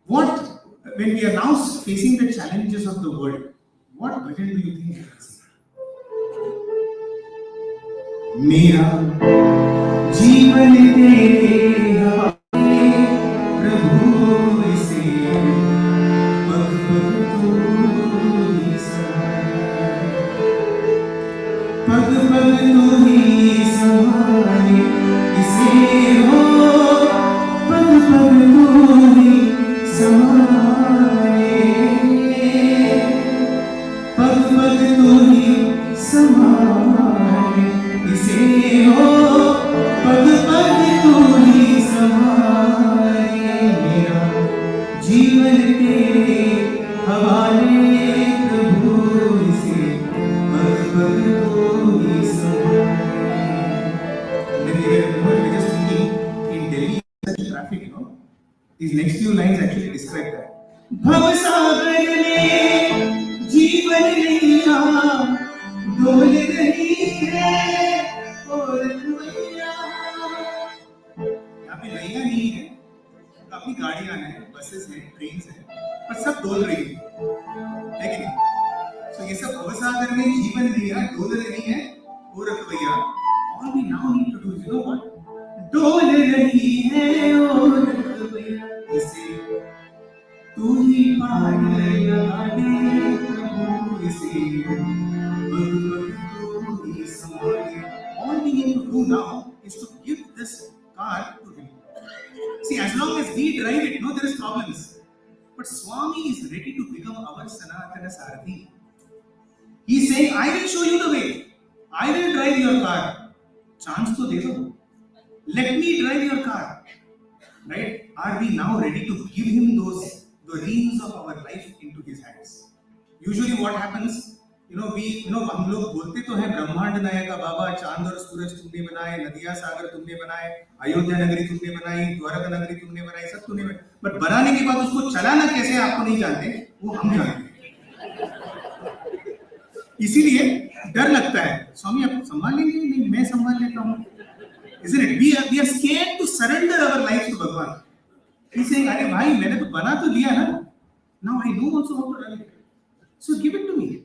when we are now facing the challenges of the world, what bhajan do you think we can sing? मेरा जीवन तेरे हवाले प्रभु इसे पग पग तू ही संभाले पग पग तू ही संभाले इसे हो पग पग तू ही संभाले पग पग तू ही संभाले इसे हो पग पग तू ही संभाले मेरा जीवन तेरे हवाले प्रभु इसे पग पग तू ही संभाले. Then we were just thinking in Delhi such traffic, you know, these next few lines actually describe that. भव सागर में जीवन नैया डोल रही है और नैया. यहाँ पे नैया नहीं है, काफी गाड़ियां हैं, बसेस हैं, ट्रेन हैं, पर सब डोल रही है कि नहीं? So ये सब भव सागर में जीवन नैया डोल रही है और नैया. All we now need to do is, you know what? डोल रही है और नैया इसे तू ही पार लगा दे प्रभु इसे पग पग तू ही संभाले. All we need to do now is to give this car to him. See, as long as we drive it, no, there is problems. But Swami is ready to become our Sanatana Sarathi. He's saying, I will show you the way. I will drive your car. Chance to de do. Let me drive your car. Right? Are we now ready to give him the reins of our life into his hands? Usually what happens, हम लोग बोलते तो हैं ब्रह्मांड नायका बाबा, चांद और सूरज तुमने बनाए, नदियां सागर तुमने बनाए, अयोध्या नगरी तुमने बनाई, द्वारका नगरी तुमने बनाई, सब तुमने बनाई, बट बनाने के बाद उसको चलाना कैसे आपको नहीं जानते, वो हम जानते हैं। इसीलिए डर लगता है, स्वामी आप संभाल लेंगे? नहीं, मैं संभाल लेता हूँ। Isn't it? We are scared to surrender our lives to Bhagwan. He's saying, अरे भाई मैंने तो बना तो दिया ना, now I know also how to run it, so give it to me.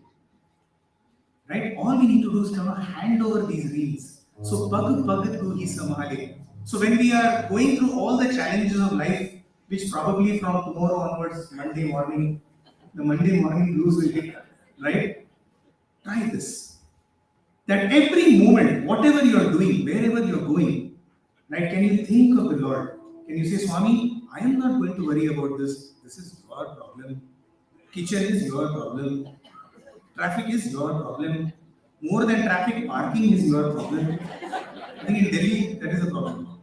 Right? All we need to do is kind of hand over these reins. So pag tu hi samhale. So when we are going through all the challenges of life, which probably from tomorrow onwards, Monday morning, the Monday morning blues will hit, right? Try this. That every moment, whatever you are doing, wherever you are going, right? Can you think of the Lord? Can you say, Swami, I am not going to worry about this. This is your problem. Kitchen is your problem. Traffic is your problem. More than traffic, parking is your problem. I think in Delhi, that is a problem.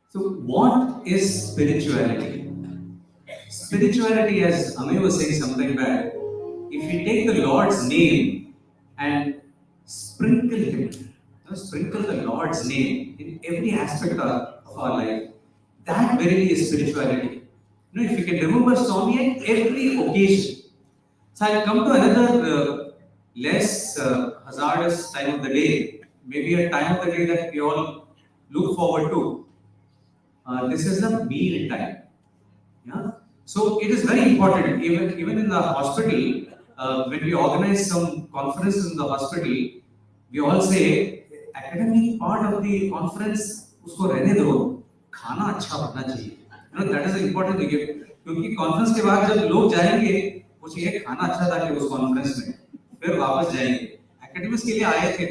So, what is spirituality? Spirituality, as Amey was saying something back, if we take the Lord's name and sprinkle Him, sprinkle the Lord's name in every aspect of our life, that verily is spirituality. If you can remember Swami at every occasion. So I'll come to another less hazardous time of the day, maybe a time of the day that we all look forward to. This is the meal time. Yeah. So it is very important. Even in the hospital, when we organize some conferences in the hospital, we all say academic part of the conference उसको रहने दो, खाना अच्छा बनना चाहिए. That is important thing. क्योंकि conference के बाद जब लोग जाएंगे वो चाहिए खाना अच्छा था कि उस कॉन्फ्रेंस में फिर वापस जाएंगे. एकेडमिक्स के लिए आए थे,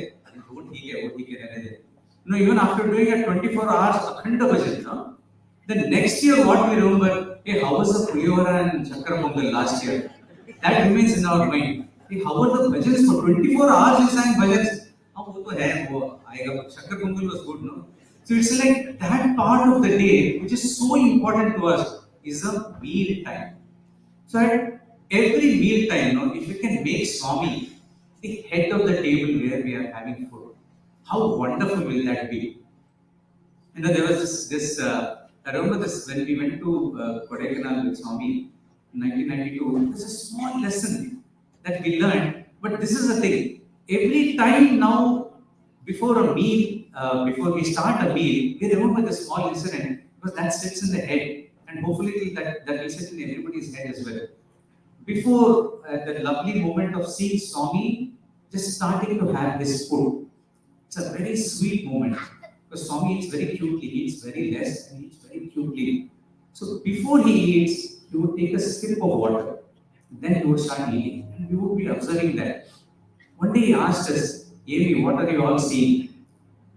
वो ठीक है रहने दे. Even after doing a 24 hours अखंड भजन, the next year what we remember, hey, how was the Puliyora and Chakra Pongal last year? That remains in our mind. Hey, how were the bhajans for 24 hours you sang bhajans? वो तो है, वो आएगा. Chakra Pongal was good, no? So it's like that part of the day which is so important to us is a meal time. So at every meal time, if you can make Swami the head of the table where we are having food, how wonderful will that be? There was this I remember this when we went to Kodaikanal with Swami in 1992. There's a small lesson that we learned, but this is the thing. Every time now, before a meal, before we start a meal, we remember the small incident because that sits in the head, and hopefully that will sit in everybody's head as well. Before that lovely moment of seeing Swami just starting to have his food, it's a very sweet moment because Swami eats very cutely, he eats very less, and he eats very cutely. So before he eats, he would take a sip of water, then he would start eating, and we would be observing that. One day he asked us, Amy, what are you all seeing?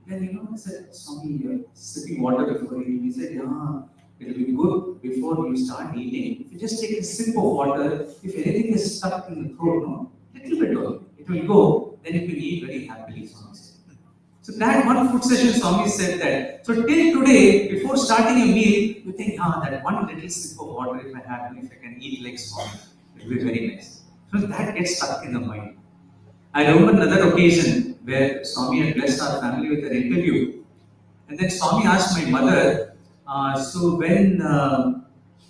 Then I said, Swami, you're sipping water before eating. He said, yeah, it will be good before you start eating. If you just take a sip of water, if anything is stuck in the throat, little bit only, it will go, then you can eat very happily, Swami said. So that one food session, Swami said that. So till today, before starting a meal, you think, that one little sip of water, if I can eat like Swami, it will be very nice. So that gets stuck in the mind. I remember another occasion where Swami had blessed our family with an interview. And then Swami asked my mother, so when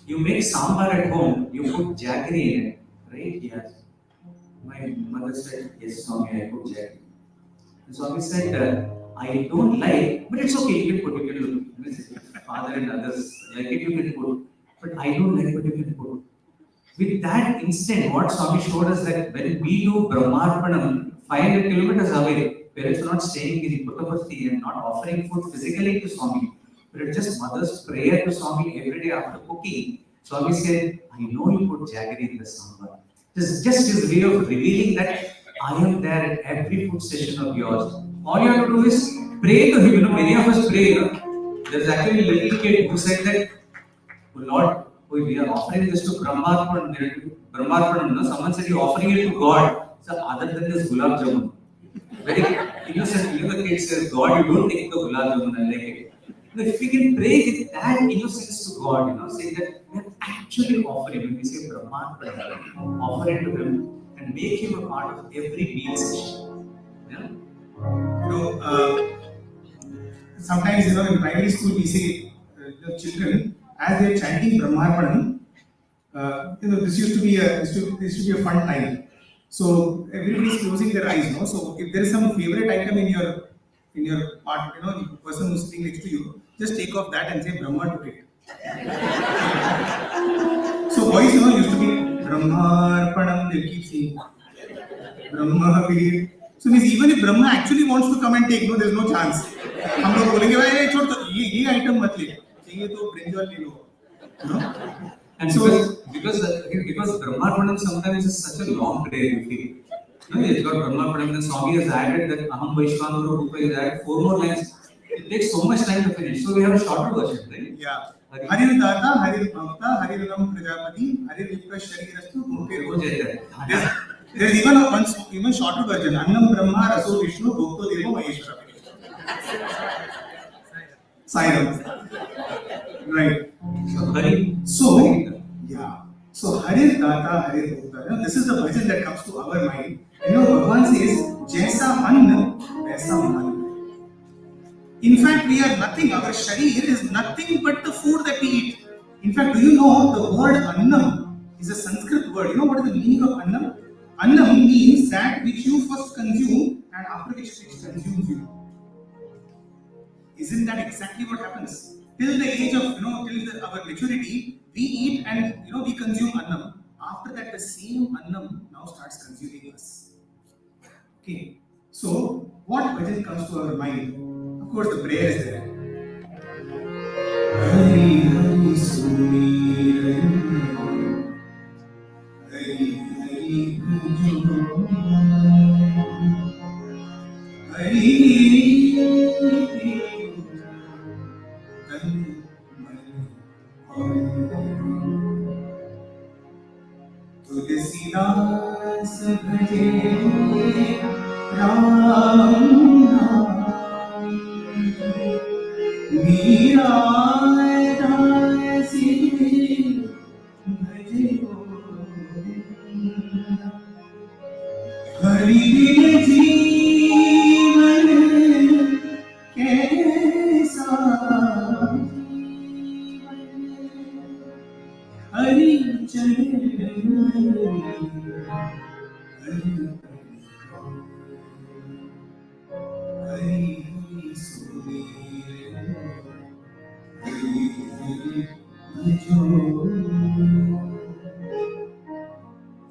you make sambar at home, you put jaggery in it, right? Yes. My mother said, yes, Swami, I put jaggery. And Swami said, I don't like, but it's okay, you can put. Father and others like it, you can put. But I don't like what you can put. With that instant, what Swami showed us that when we do Brahmarpanam 500 kilometers away, parents are not staying in Puttaparthi and not offering food physically to Swami, but it's just mother's prayer to Swami every day after cooking. Swami said, I know you put jaggery in the sambar. This is just his way of revealing that I am there at every food session of yours. All you have to do is pray to him. Many of us pray. There's actually a little kid who said that, oh Lord, oh, we are offering this to Brahmarpanam, no? Someone said you're offering it to God. So other than this gulab jamun, very innocent, the kid says, God, you don't take the gulab jamun, I like it. If we can pray with that innocence to God, say that we are actually offering, when we say Brahmarpanam, offer it to Him and make Him a part of every meal session. Yeah? Sometimes in primary school we say the children as they're chanting Brahmarpanam, this used to be a fun time. So everybody's closing their eyes, So if there is some favorite item in your part, the person who's sitting next to you, just take off that and say Brahma took it. So boys, used to be Brahmarpanam, they'll keep saying Brahma Veer. So means even if Brahma actually wants to come and take, there's no chance. हम लोग बोलेंगे भाई छोड़ दो ये item मत ले चाहिए तो ब्रिंजल ले लो And because Brahmarpanam sometimes is such a long prayer, you feel. It's got Brahmarpanam, and Swami has added that Aham Vaishvanura Rupa is added 4 more lines. It takes so much time to finish. So we have a shorter version, right? Yeah. Harir Data, Harir Bhakta, Harir Ram Prajapati, Harir Vipra Sharirastu, Bhukte Roj. There is even shorter version. Annam Brahma Raso Vishnu Bhukto Devo Maheshwara. Sai Ram. Right. So Harir Data, Harir Bhukta. This is the version that comes to our mind. Bhagavan says, Jaisa Anna, Vaisa Man. In fact, we are nothing. Our sharir is nothing but the food that we eat. In fact, do you know the word annam is a Sanskrit word? You know what is the meaning of annam? Annam means that which you first consume and after which it consumes you. Isn't that exactly what happens? Till the age of, our maturity, we eat and, we consume annam. After that, the same annam now starts consuming us. Okay. So, what bhajan comes to our mind? Of course, the prayer is there. Hari Hari Sumir Hari Hari Bhajo Hari Tulsidas bhaje Ram Meera daisi bhaje Hari din jeevan kaisa Hari charan Hari Sumir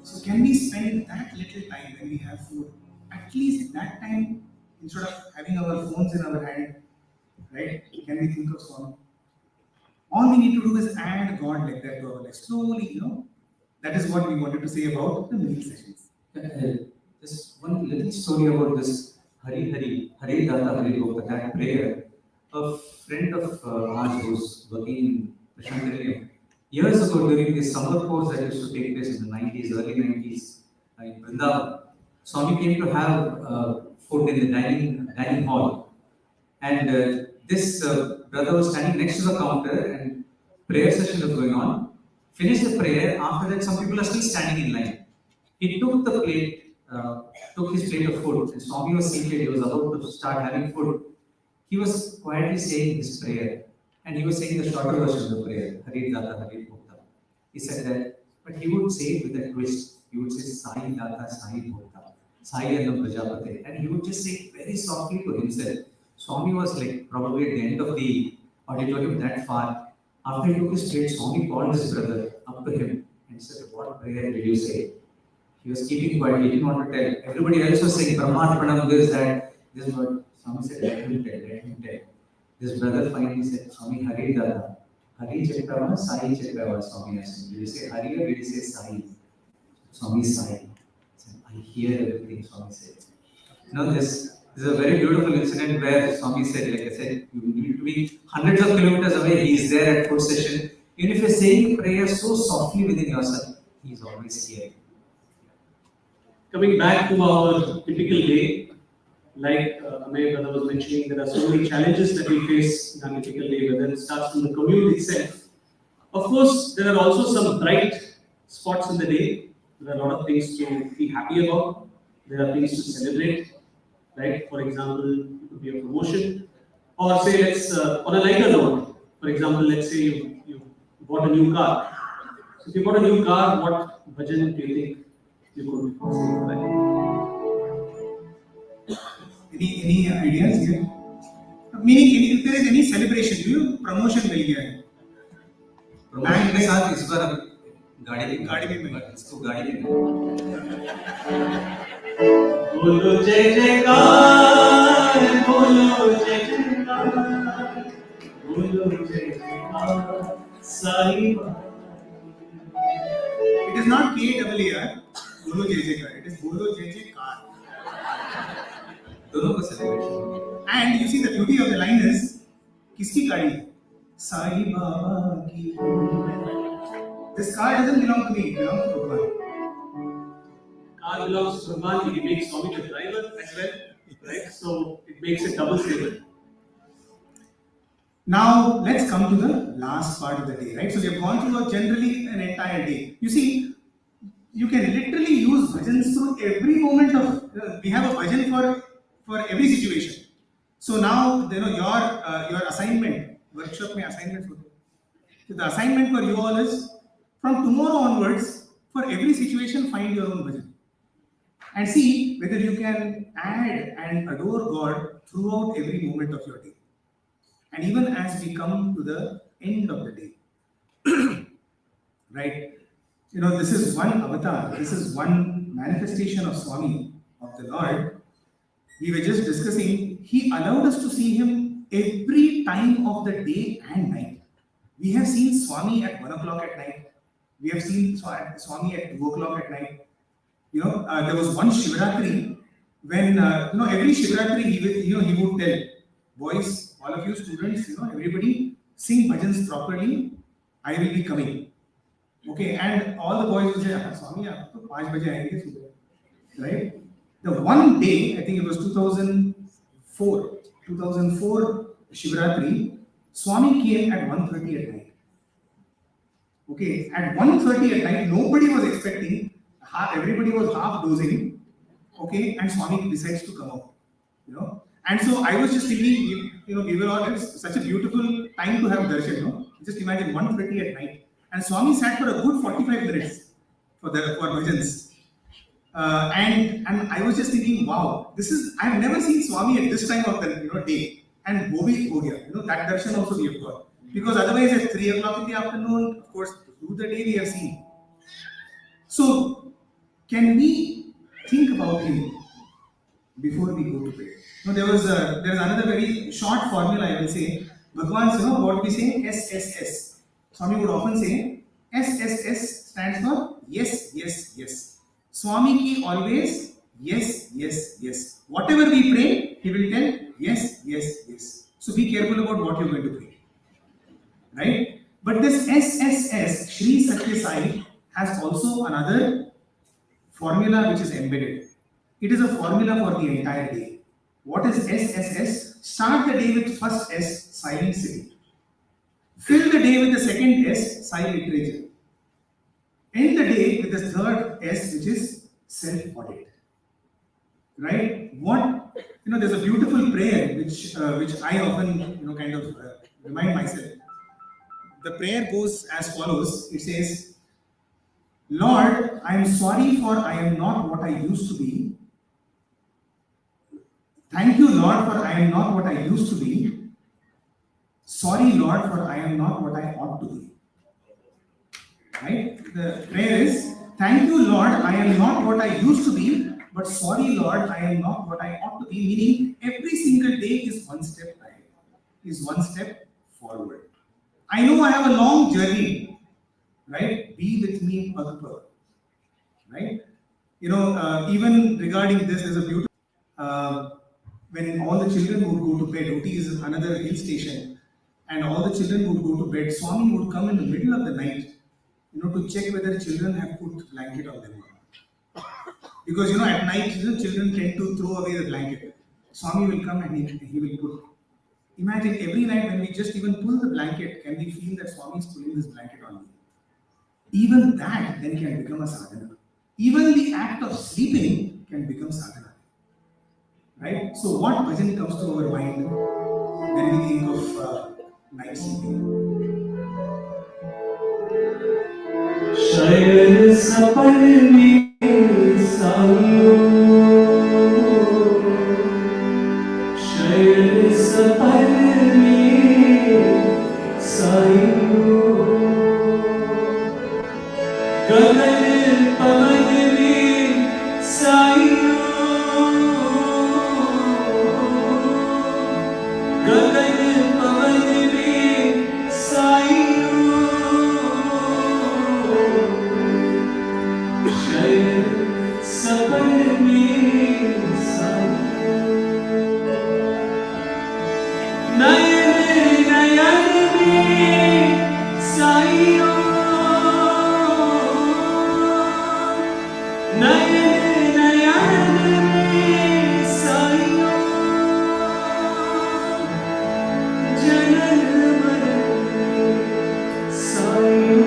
So can we spend that little time when we have food, at least that time, instead of having our phones in our hand, right? Can we think of Swami? All we need to do is add God like that to our life. Slowly, that is what we wanted to say about the meal sessions. Just one little story about this Hari Hari, Hari Data Hari Bhakta, that prayer. A friend of ours who's working in Prashanthalayam, years ago during the summer course that used to take place in the 90s, early 90s, in Vrindavan, Swami came to have food in the dining hall. And this brother was standing next to the counter and prayer session was going on. Finished the prayer, after that some people are still standing in line. He took the plate, took his plate of food, and Swami was seated, he was about to start having food. He was quietly saying his prayer, and he was saying the shorter version of the prayer, Hari Data Hari Bhakta. He said that, but he would say it with a twist. He would say Sai Data Sai Bhakta, Sai Ram Prajapati, and he would just say it very softly to himself. Swami was like probably at the end of the auditorium that far. After he took his plate, Swami called his brother up to him and said, what prayer did you say? He was keeping quiet, he didn't want to tell. Everybody else was saying, Brahmarpanam, this, that, this word. Swami said, let him tell. This brother finally said, Swami, Hari Dada. Hari Chakrava, Sai Chakrava, Swami asked him. Did you say Hari or did you say Sai? Swami Sai. I hear everything, Swami said. This is a very beautiful incident where Swami said, like I said, you need to be hundreds of kilometers away. He is there at food session. Even if you're saying prayer so softly within yourself, He is always here. Coming back to our typical day, like Amey brother was mentioning, there are so many challenges that we face in our typical day, whether it starts from the commute itself. Of course, there are also some bright spots in the day. There are a lot of things to be happy about. There are things to celebrate, right? For example, it could be a promotion, or say let's on a lighter note. For example, let's say you bought a new car. So if you bought a new car, what bhajan do you think you could say by? Any ideas here? Meaning, if there is any celebration, you promotion मिल गया है. Promotion के साथ इस बार अब गाड़ी गाड़ी भी मिली. इसको गाड़ी भी मिली. बोलो जय जयकार, बोलो जय जयकार, बोलो जय जयकार, Sai Ram. It is not K-A-A-R, बोलो जय जयकार. It is बोलो जय जयकार. दोनों को celebration. And you see the beauty of the line is, किसकी गाड़ी? साई बाबा की. This car doesn't belong to me, it belongs to Bhagwan. Car belongs to Premvani, he makes Swami the driver as well, right? So it makes it double saver. Now let's come to the last part of the day, right? So we have gone through generally an entire day. You see, you can literally use bhajans through every moment of. We have a bhajan for every situation. So now your assignment workshop में assignments होते हैं. So the assignment for you all is from tomorrow onwards, for every situation find your own bhajan and see whether you can add and adore God throughout every moment of your day. And even as we come to the end of the day, right? This is one avatar, this is one manifestation of Swami, of the Lord. We were just discussing, He allowed us to see Him every time of the day and night. We have seen Swami at 1 o'clock at night. We have seen Swami at 2 o'clock at night. There was one Shivratri when, every Shivratri he would tell, boys, all of you students, everybody sing bhajans properly, I will be coming. Okay, and all the boys will say, Swami, aap to 5 baje aayenge subah. Right? The one day, I think it was 2004 Shivratri, Swami came at 1:30 at night. Okay, at 1:30 at night, nobody was expecting, everybody was half dozing, okay, and Swami decides to come out, And so I was just thinking, we were all, it's such a beautiful time to have darshan, Just imagine 1:30 at night, and Swami sat for a good 45 minutes for bhajans. And I was just thinking, wow, I've never seen Swami at this time of the day, and wo bhi ho gaya, that darshan also we have got. Because otherwise at 3 o'clock in the afternoon, of course, through the day we have seen. So, can we think about Him before we go to bed? There's another very short formula I will say. Bhagwan's, what we say, SSS. Swami would often say, SSS stands for yes, yes, yes. Swami ki always yes, yes, yes. Whatever we pray, He will tell yes, yes, yes. So be careful about what you're going to pray. Right? But this SSS, Shri Sathya Sai, has also another formula which is embedded. It is a formula for the entire day. What is SSS? Start the day with first S, silent sitting. Fill the day with the second S, silent literature. End the day with the third S, which is self-audit. Right? There's a beautiful prayer which I often, remind myself. The prayer goes as follows. It says, Lord, I am sorry for I am not what I used to be. Thank you, Lord, for I am not what I used to be. Sorry, Lord, for I am not what I ought to be. Right? The prayer is, thank you, Lord, I am not what I used to be, but sorry, Lord, I am not what I ought to be. Meaning, every single day is one step ahead, is one step forward. I know I have a long journey, right? Be with me, Bhagavad. Right? Even regarding this, there's a beautiful, when all the children would go to bed, Ooty is another hill station. and all the children would go to bed, Swami would come in the middle of the night, to check whether children have put blanket on them or not. Because at night, children tend to throw away the blanket. Swami will come and he will put. Imagine every night when we just even pull the blanket, can we feel that Swami is pulling this blanket on me? Even that then can become a sadhana. Even the act of sleeping can become sadhana. Right? So what bhajan comes to our mind when we think of night sleeping? शयन सपन में सायो, शयन सपन में सायो, गगन पवन में सायो, गगन पवन में सायो, सपन में सायो, नयन नयन में सायो, नयन नयन में सायो, जनन मरण में सायो,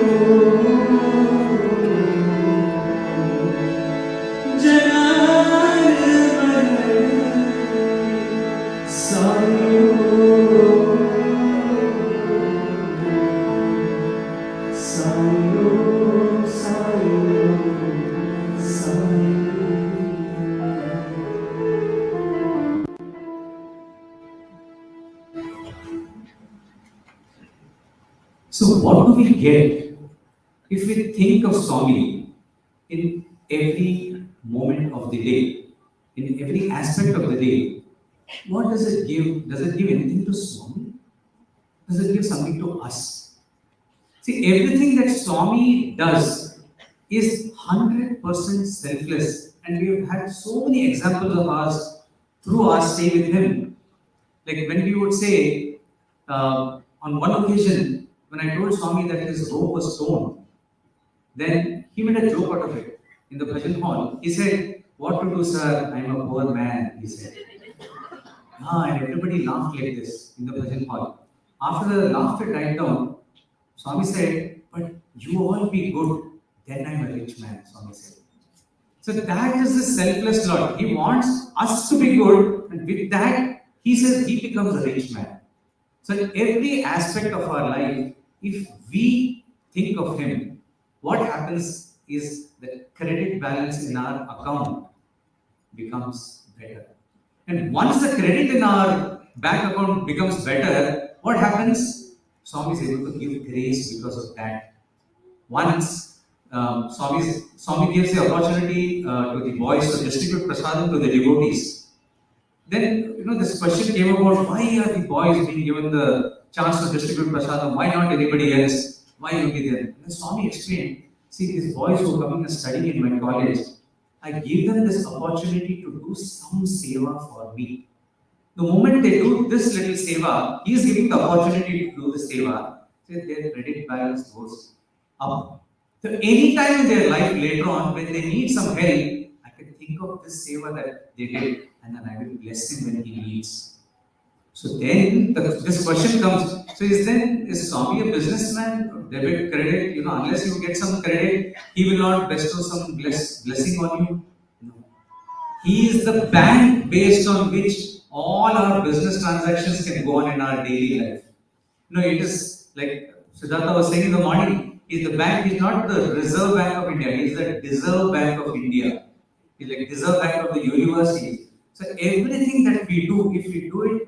So what do we get if we think of Swami in every moment of the day, in every aspect of the day? What does it give? Does it give anything to Swami? Does it give something to us? See, everything that Swami does is 100% selfless, and we have had so many examples of ours through our stay with him. Like when we would say, on one occasion, when I told Swami that his robe was torn, then he made a joke out of it. In the bhajan hall, he said, "What to do, sir? I'm a poor man," he said. And everybody laughed like this in the bhajan hall. After the laughter died down, Swami said, "But you all be good, then I'm a rich man," Swami said. So that is the selfless Lord. He wants us to be good, and with that, he says he becomes a rich man. So in every aspect of our life, if we think of him, what happens is the credit balance in our account becomes better. And once the credit in our bank account becomes better, what happens? Swami is able to give grace because of that. Once Swami gives the opportunity to the boys to distribute prasadam to the devotees. Then, this question came about, why are the boys being given the chance to distribute prasadam? Why not anybody else? Why only them? And Swami explained, see, these boys who are coming and studying in my college, I gave them this opportunity to do some seva for me. The moment they do this little seva, he is giving the opportunity to do the seva, so their credit balance goes up. So any time in their life later on, when they need some help, I can think of this seva that they did, and then I will bless him when he needs. So then this question comes, so is Swami a businessman? Debit, credit, unless you get some credit, he will not bestow some blessing on you? No. He is the bank based on which all our business transactions can go on in our daily life. It is like Siddhartha was saying in the morning, the bank is not the Reserve Bank of India, he is the Deserve Bank of India. He is like Reserve Bank of the university. So everything that we do, if we do it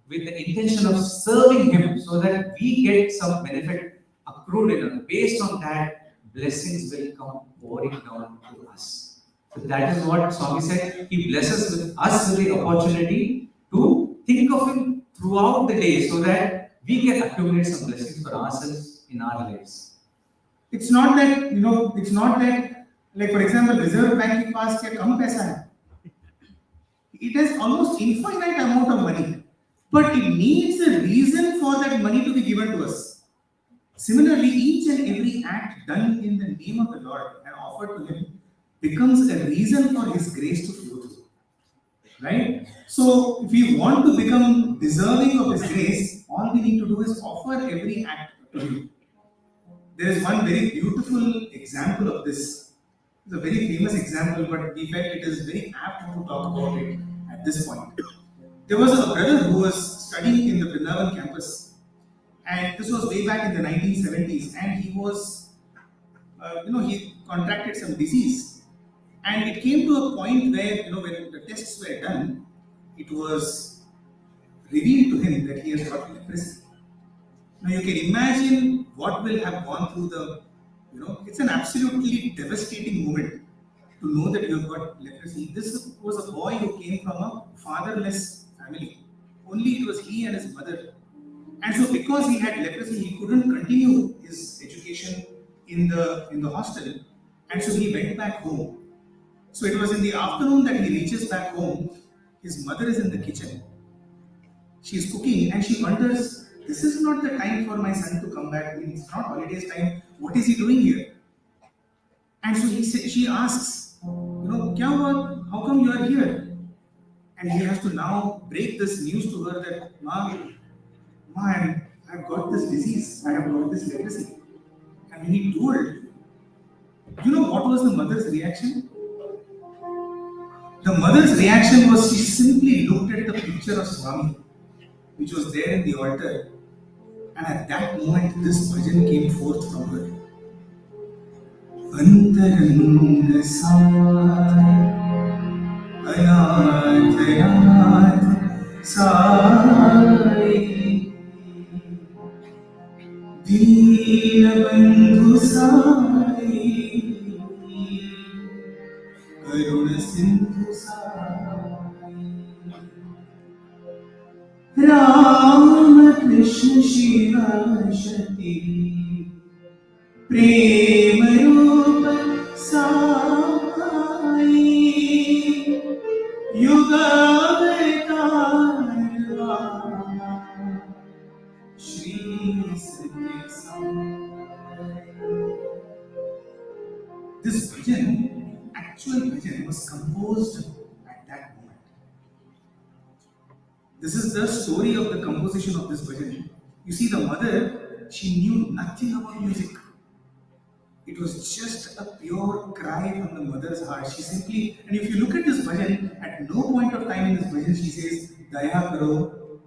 with the intention of serving him so that we get some benefit accrued in us, based on that, blessings will come pouring down to us. So that is what Swami said. He blesses us with the opportunity to think of him throughout the day so that we can accumulate some blessings for ourselves in our lives. It's not that, like for example, Reserve Bank के पास क्या कम पैसा है. It has almost infinite amount of money. but it needs a reason for that money to be given to us. Similarly, each and every act done in the name of the Lord and offered to Him becomes a reason for His grace to flow through. Right? So, if we want to become deserving of His grace, all we need to do is offer every act to Him. There is one very beautiful example of this. It's a very famous example, but we felt it is very apt to talk about it at this point. There was a brother who was studying in the Premvani campus, and this was way back in the 1970s, and he was, he contracted some disease, and it came to a point where, when the tests were done, it was revealed to him that he has got leprosy. Now you can imagine what will have gone through the, it's an absolutely devastating moment to know that you have got leprosy. This was a boy who came from a fatherless family. Only it was he and his mother. And so because he had leprosy, he couldn't continue his education in the hostel. And so he went back home. So it was in the afternoon that he reaches back home. His mother is in the kitchen. She's cooking and she wonders, this is not the time for my son to come back. It's not holidays time. What is he doing here? And so she asks, Kya hua? How come you are here? And he has to now break this news to her that, Ma, I've got this disease. I have got this leprosy. And when he told, what was the mother's reaction? The mother's reaction was she simply looked at the picture of Swami, which was there in the altar. And at that moment, this bhajan came forth from her. Antaranga Sai, Anath Anath Sai, Deena Bandhu Sai, Karuna Sindhu Sai, Rama Krishna Shiva Shakti, Prema Rupa Sai, Yuga Vekarva, Shri Sathya Sai. This bhajan, actual bhajan, was composed at that moment. This is the story of the composition of this bhajan. You see, the mother, she knew nothing about music. It was just a pure cry from the mother's heart. She simply, and if you look at this bhajan, at no point of time in this bhajan she says, Daya karo.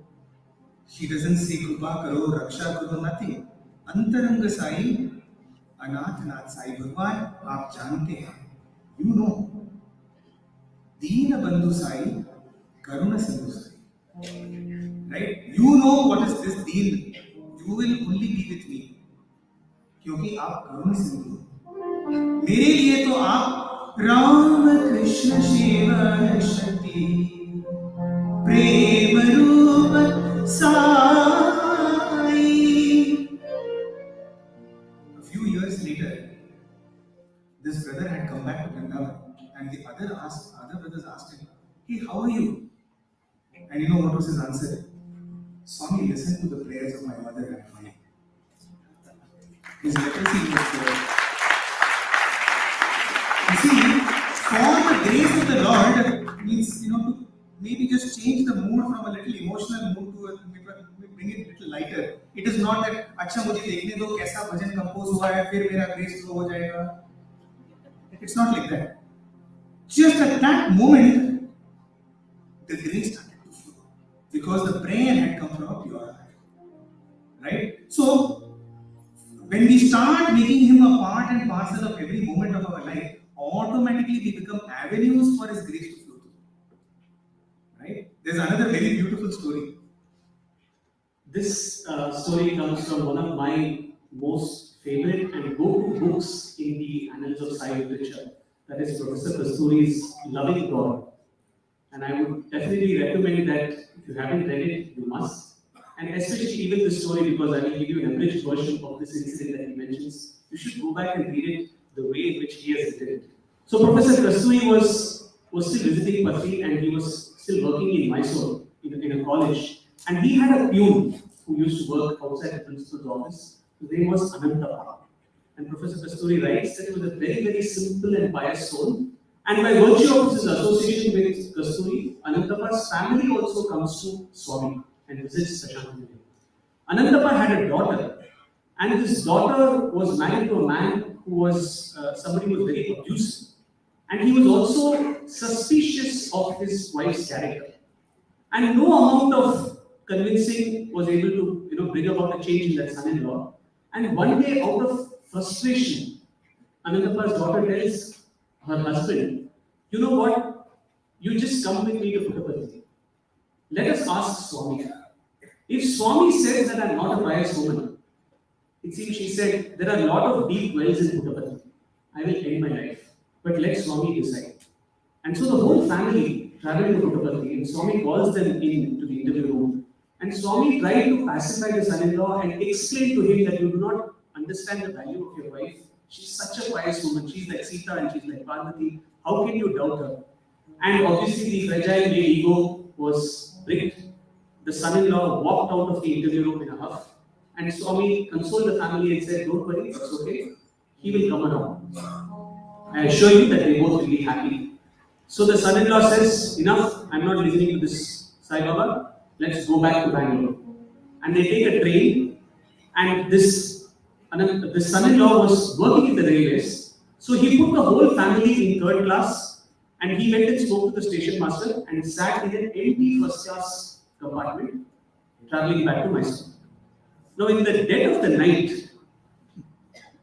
She doesn't say Krupa karo, Raksha karo, nothing. Antaranga Sai, Anath Nath Sai, Bhagwan, aap jante hain. You know. Deena Bandhu Sai, Karuna Sindhu Sai. Right? You know what is this deen. You will only be with me. क्योंकि आप करुण सिंधु हो। मेरे लिए तो आप राम कृष्ण शिव शक्ति प्रेम रूप Sai. A few years later, this brother had come back to Vrindavan, and the other brothers asked him, "Hey, how are you?" And you know what was his answer? "Swami, listen to the prayers of my mother and father." His leprosy was cured. You see, for the grace of the Lord means, to maybe just change the mood from a little emotional mood to bring it a little lighter. It is not that, अच्छा मुझे देखने दो कैसा भजन compose हुआ है फिर मेरा grace flow हो जाएगा. It's not like that. Just at that moment, the grace started to flow because the prayer had come from a pure heart. Right? So, when we start making Him a part and parcel of every moment of our life, automatically we become avenues for His grace to flow through. Right? There's another very beautiful story. This story comes from one of my most favorite and go-to books in the annals of Sai literature. That is Professor Kasturi's Loving God. And I would definitely recommend that if you haven't read it, you must. And especially even this story, because I will give you an abridged version of this incident that he mentions. You should go back and read it the way in which he has written it. So Professor Kasturi was still visiting Patri and he was still working in Mysore in a college. And he had a peon who used to work outside the principal's office. His name was Anantappa. And Professor Kasturi writes that he was a very, very simple and pious soul. And by virtue of his association with Kasturi, Anantappa's family also comes to Swami and visits Prashanti. Anantappa had a daughter, and this daughter was married to a man who was somebody who was very abusive. And he was also suspicious of his wife's character. And no amount of convincing was able to bring about a change in that son-in-law. And one day, out of frustration, Anantappa's daughter tells her husband, you know what, you just come with me to Puttaparthi. Let us ask Swami. If Swami says that I am not a pious woman, it seems she said, there are a lot of deep wells in Puttaparthi. I will end my life. But let Swami decide. And so the whole family traveled to Puttaparthi, and Swami calls them in to the interview room. And Swami tried to pacify the son-in-law and explain to him that you do not understand the value of your wife. She's such a pious woman. She's like Sita and she's like Parvati. How can you doubt her? And obviously the fragile male ego was bricked. The son-in-law walked out of the interview room in a huff. And Swami consoled the family and said, don't worry, it's okay. He will come around. I assure you that they both will be happy. So the son-in-law says, enough, I'm not listening to this Sai Baba. Let's go back to Bangalore. And they take a train, and this son-in-law was working in the railways. So he put the whole family in third class, and he went and spoke to the station master and sat in an empty first class compartment, traveling back to Mysore. Now in the dead of the night,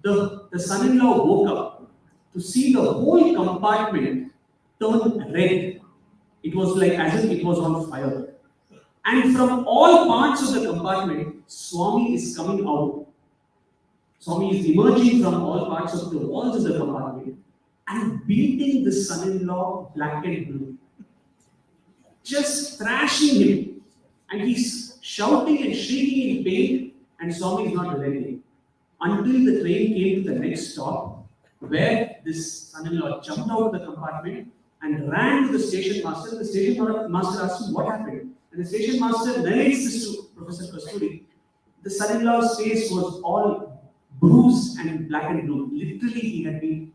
the son-in-law woke up to see the whole compartment turn red. It was like as if it was on fire. And from all parts of the compartment, Swami is coming out. Swami is emerging from all parts of the walls of the compartment and beating the son-in-law black and blue. Just thrashing him. And he's shouting and shrieking in pain, and Swami is not relenting. Until the train came to the next stop, where this son-in-law jumped out of the compartment and ran to the station master. The station master asked him what happened. And the station master narrates this to Professor Kasturi. The son-in-law's face was all bruised and black and blue. Literally, he had been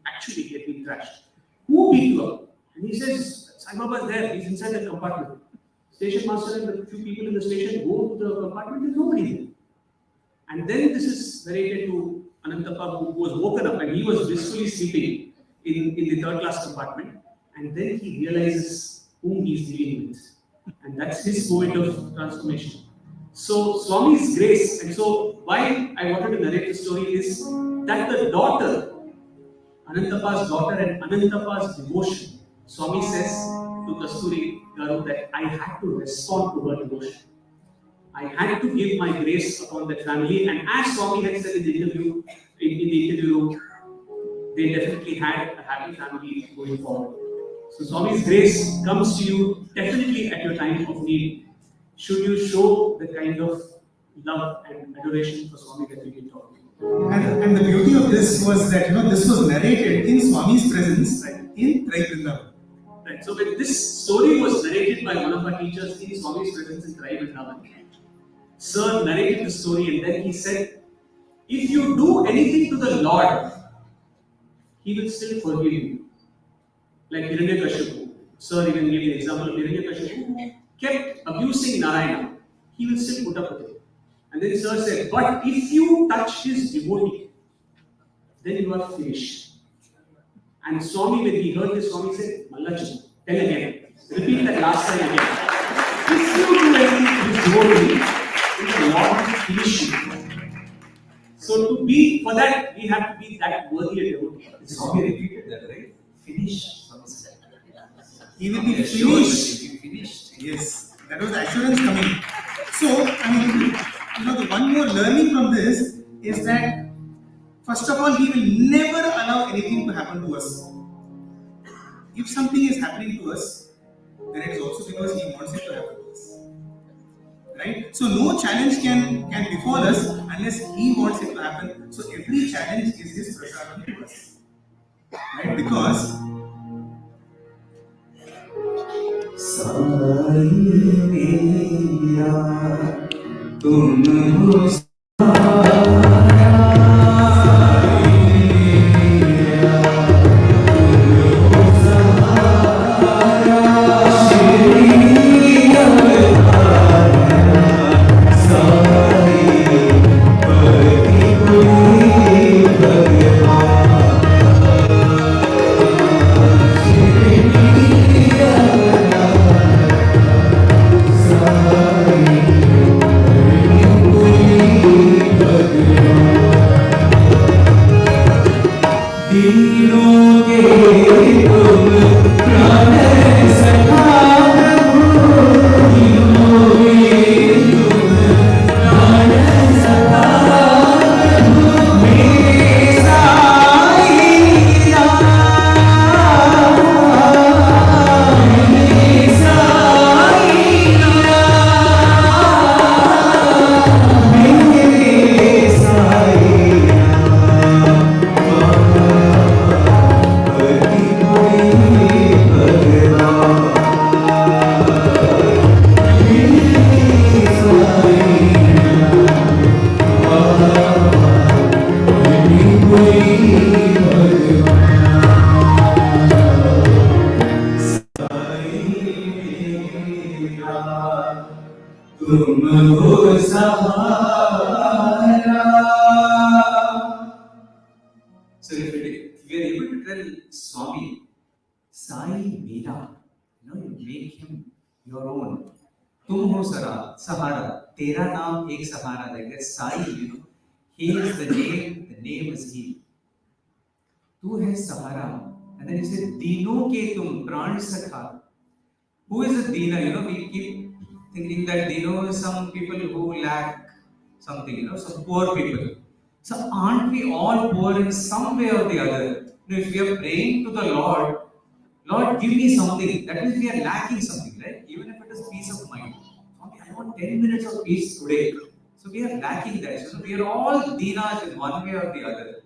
thrashed. Who beat you up? And he says, Sai Baba is there. He's inside the compartment. Station master and a few people in the station go to the compartment. There's nobody there. And then this is narrated to Anantappa, who was woken up, and he was blissfully sleeping in the third class compartment. And then he realizes whom he's dealing with. And that's his moment of transformation. So Swami's grace, and so why I wanted to narrate this story is that the daughter, Anantappa's daughter and Anantappa's devotion, Swami says to Kasturi Garu that I had to respond to her devotion. I had to give my grace upon that family, and as Swami had said in the interview room, they definitely had a happy family going forward. So Swami's grace comes to you definitely at your time of need. Should you show the kind of love and adoration for Swami that we've been talking about. And the beauty of this was that this was narrated in Swami's presence, right, in Trai Vrindavan. Right. So when this story was narrated by one of our teachers in Swami's presence in Trai Vrindavan, Sir narrated the story, and then he said, if you do anything to the Lord, He will still forgive you. Like Hiranyakashipu. Sir even gave an example of Hiranyakashipu, kept abusing Narayana. He will still put up with it. And then Sir said, but if you touch his devotee, then you are finished. And Swami, when he heard this, Swami said, Mallachu, tell again. Repeat that last time again. If you do anything to his devotee, the Lord will finish you. So for that, we have to be that worthy a devotee. Swami repeated that, right? Finish. He will be He will finished. be finished. Yes, that was the assurance coming. So, the one more learning from this is that, first of all, He will never allow anything to happen to us. If something is happening to us, then it is also because He wants it to happen to us. Right? So, no challenge can befall us unless He wants it to happen. So, every challenge is His prasadam to us. Right? Because Sai मेरा तुम हो सहारा, दीनों के तुम प्राण सखा प्रभु, दीनों के तुम प्राण सखा प्रभु, मेरे साई राम, मेरे साई राम, मेरे साई तुम हो सहारा. So if we are able to tell Swami, Sai Mera, you make him your own. तुम हो सहारा, तेरा नाम एक सहारा, like that Sai, he is the name is he. तू है सहारा, and then he said, दीनों के तुम प्राण सखा. Who is a Dina? We keep thinking that Dino is some people who lack something, some poor people. So aren't we all poor in some way or the other? If we are praying to the Lord, Lord, give me something. That means we are lacking something, right? Even if it is peace of mind. Swami, I want 10 minutes of peace today. So we are lacking that. So we are all Dinas in one way or the other.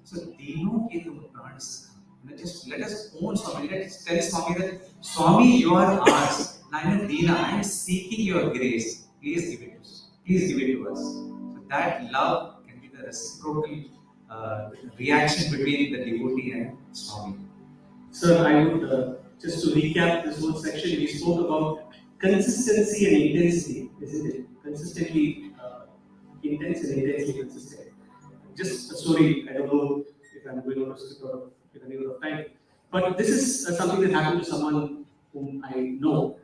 So Dino ke tum pran sakha. Just let us own Swami. Let's tell Swami that Swami, you are ours. I am a Dina. I am seeking your grace. Please give it to us. Please give it to us. So that love can be the reciprocal reaction between the devotee and Swami. Sir, I would just to recap this whole section, we spoke about consistency and intensity, isn't it? Consistently intense and intensely consistent. Just a story, I don't know if I'm going on to stick or with any of time, but this is something that happened to someone whom I know.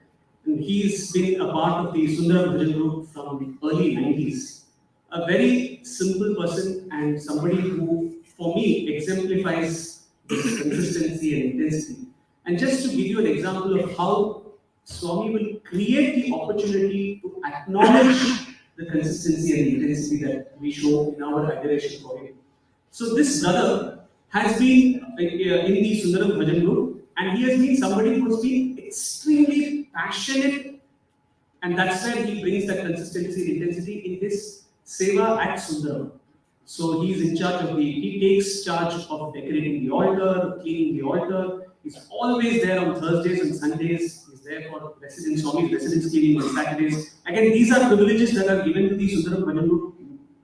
And he's been a part of the Sundaram Bhajan group from the early 90s. A very simple person and somebody who, for me, exemplifies this consistency and intensity. And just to give you an example of how Swami will create the opportunity to acknowledge the consistency and intensity that we show in our adoration for him. So this brother has been in the Sundaram Bhajan group, and he has been somebody who has been extremely passionate, and that's where he brings that consistency and intensity in his seva at Sundaram. So he is in charge of he takes charge of decorating the altar, cleaning the altar. He's always there on Thursdays and Sundays. He's there for residence, Swami's residence cleaning on Saturdays. Again, these are privileges that are given to the Sundaram Bhajan group,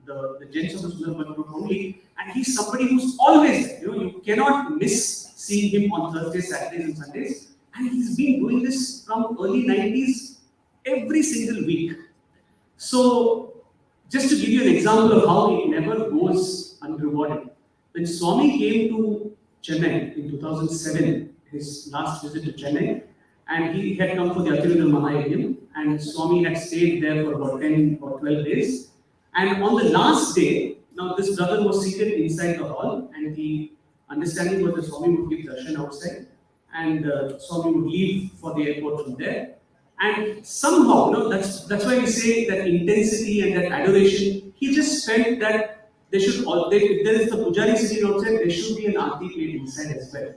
the gents of the Sundaram Bhajan group only. And he's somebody who's always there. You cannot miss seeing him on Thursdays, Saturdays, and Sundays. And he's been doing this from early 90s every single week. So, just to give you an example of how he never goes unrewarded. When Swami came to Chennai in 2007, his last visit to Chennai, and he had come for the Atirudal Mahayajna, and Swami had stayed there for about 10 or 12 days. And on the last day, now this brother was seated inside the hall, and the understanding was that Swami would give darshan outside, and Swami would leave for the airport from there. And somehow, that's why we say that intensity and that adoration, he just felt that they should, if there is the pujari sitting outside, there should be an aarti plate inside as well.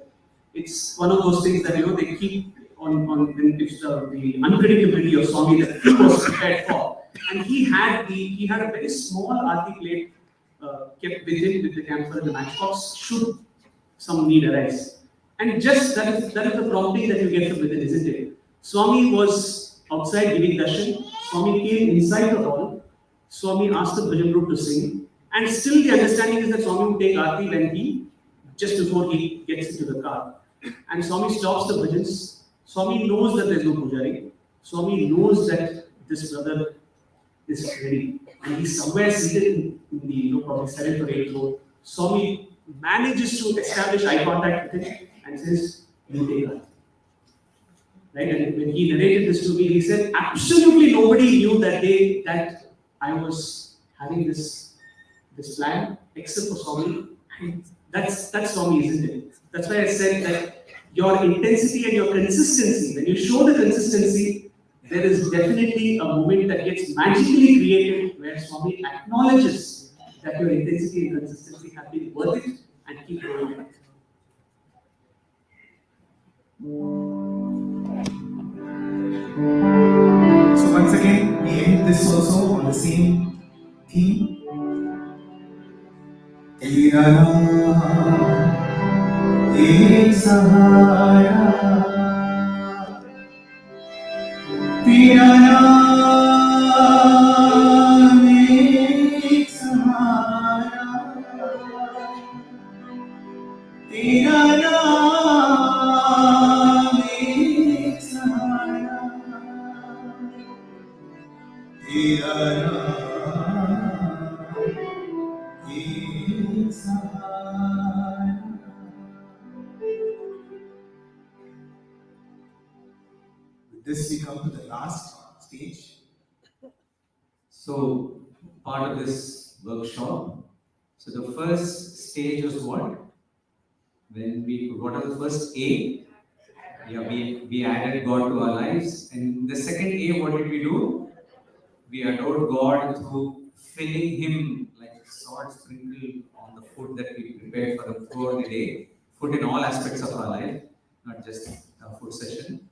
It's one of those things that, they keep on it's the unpredictability of Swami that he was prepared for. And he had a very small aarti plate kept with him with the camphor and the matchbox should some need arise. And just that is the prompting that you get from within, isn't it? Swami was outside giving darshan. Swami came inside the hall. Swami asked the bhajan group to sing. And still the understanding is that Swami would take aarti when just before he gets into the car. And Swami stops the bhajans. Swami knows that there is no pujari. Swami knows that this brother is ready. And he's somewhere seated in the probably 7th or 8th row. Swami manages to establish eye contact with him and says, "You take aarti." Right? And when he narrated this to me, he said, absolutely nobody knew that day that I was having this plan except for Swami. And that's Swami, isn't it? That's why I said that your intensity and your consistency, when you show the consistency, there is definitely a moment that gets magically created where Swami acknowledges that your intensity and consistency have been worth it and keep going it. So once again, we end this also on the same theme. तेरा नाम एक सहारा, तेरा नाम एक सहारा, तेरा नाम एक सहारा, तेरा नाम एक सहारा. With this, we come to the last stage. So, part of this workshop. So, the first stage was what? What are the first A? Yeah, we added God to our lives. And the second A, what did we do? We adored God through filling Him like salt sprinkled on the food that we prepared throughout the day. Food in all aspects of our life, not just a food session.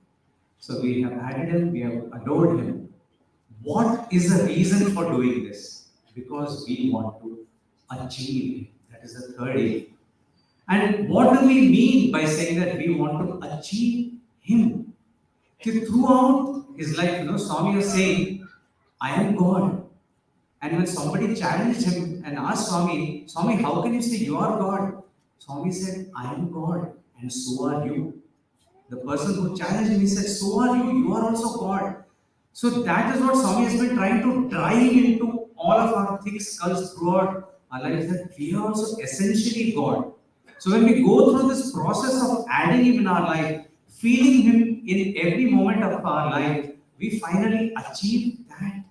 So we have added Him, we have adored Him. What is the reason for doing this? Because we want to achieve Him. That is the third A. And what do we mean by saying that we want to achieve Him? Throughout His life, Swami was saying, I am God. And when somebody challenged Him and asked Swami, how can you say you are God? Swami said, I am God and so are you. The person who challenged him, he said, so are you are also God. So that is what Swami has been trying to drive into all of our thick skulls throughout our lives, that we are also essentially God. So when we go through this process of adding Him in our life, feeling Him in every moment of our life, we finally achieve that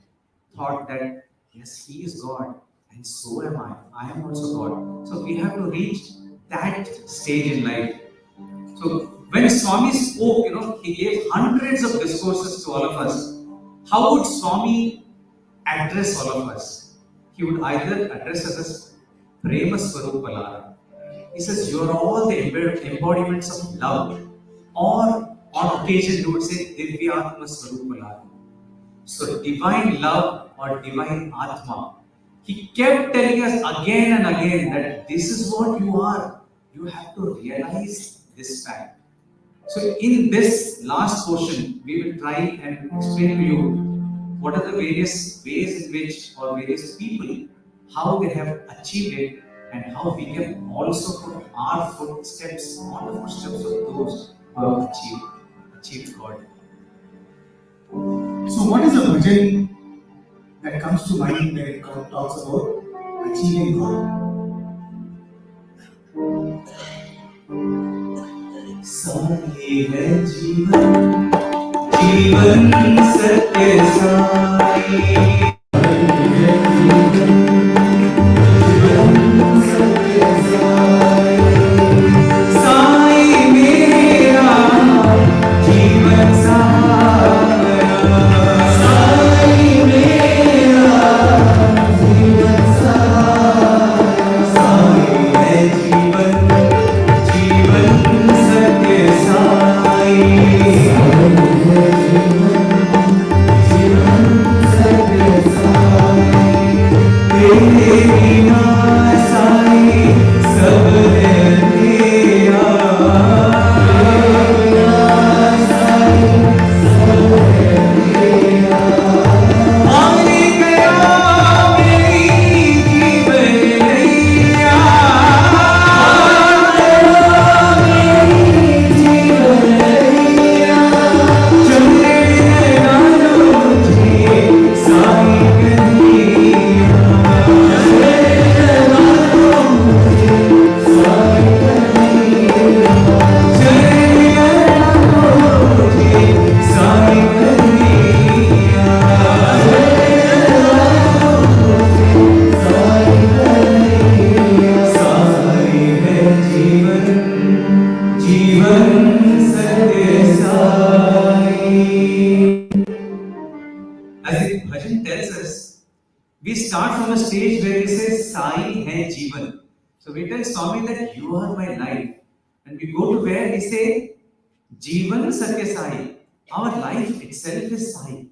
thought that yes, He is God and so am I. I am also God. So we have to reach that stage in life. So when Swami spoke, He gave hundreds of discourses to all of us. How would Swami address all of us? He would either address us as Prema Swarupalara. He says, you are all the embodiments of love. Or on occasion, he would say, Divyatma Swarupalara. So divine love or divine Atma. He kept telling us again and again that this is what you are. You have to realize this fact. So in this last portion, we will try and explain to you what are the various ways in which, or various people, how they have achieved it, and how we can also put our footsteps on the footsteps of those who have achieved God. So what is a bhajan that comes to mind when it talks about achieving God? Sai है जीवन, जीवन सत्य साई, साई है जीवन, जीवन सत्य साई, साई मेरा जीवन सहारा, साई मेरा जीवन सहारा, साई है जीवन, जीवन सत्य साई, साई है जीवन, जीवन सत्य Sai. as the bhajan tells us, we start from a stage where we say, Sai hai Jeevan. So we tell Swami that you are my life. And we go to where we say, Jeevan Sathya Sai. Our life itself is Sai.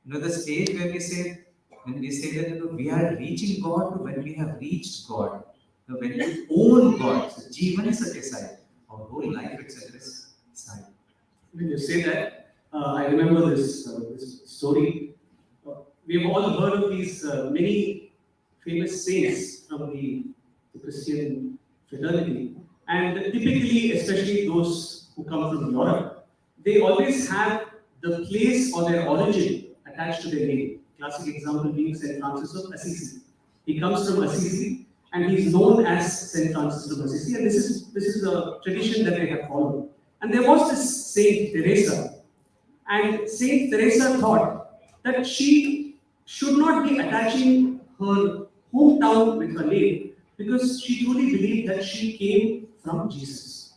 The stage where we say, when we say that we are reaching God to when we have reached God. When you own God, so Jeevan Sathya Sai. Our whole life itself is Sai. When you say that, I remember this story. We have all heard of these many famous saints from the Christian fraternity, and typically, especially those who come from Europe, they always have the place or their origin attached to their name. Classic example being Saint Francis of Assisi. He comes from Assisi, and he is known as Saint Francis of Assisi, and this is a tradition that they have followed. And there was this Saint Teresa, and Saint Teresa thought that she should not be attaching her hometown with her name because she truly believed that she came from Jesus.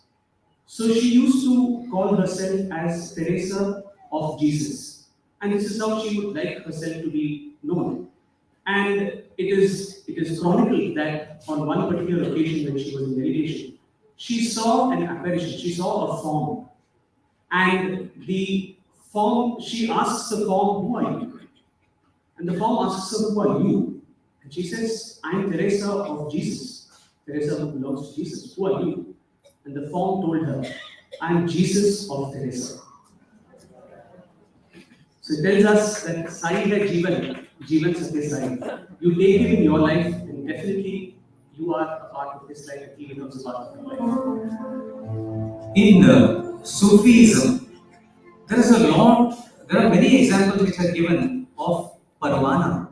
So she used to call herself as Teresa of Jesus, and this is how she would like herself to be known. And it is chronicled that on one particular occasion when she was in meditation, she saw an apparition, she saw a form. And the form, she asks the form, who are you? And the form asks her, who are you? And she says, I am Teresa of Jesus. Teresa who belongs to Jesus. Who are you? And the form told her, I am Jesus of Teresa. So it tells us that Sai hai Jeevan, Jeevan Sathya Sai. You take him in your life, and definitely you are a part of his life, and he becomes a part of your life. In Sufism, there are many examples which are given of Parvana.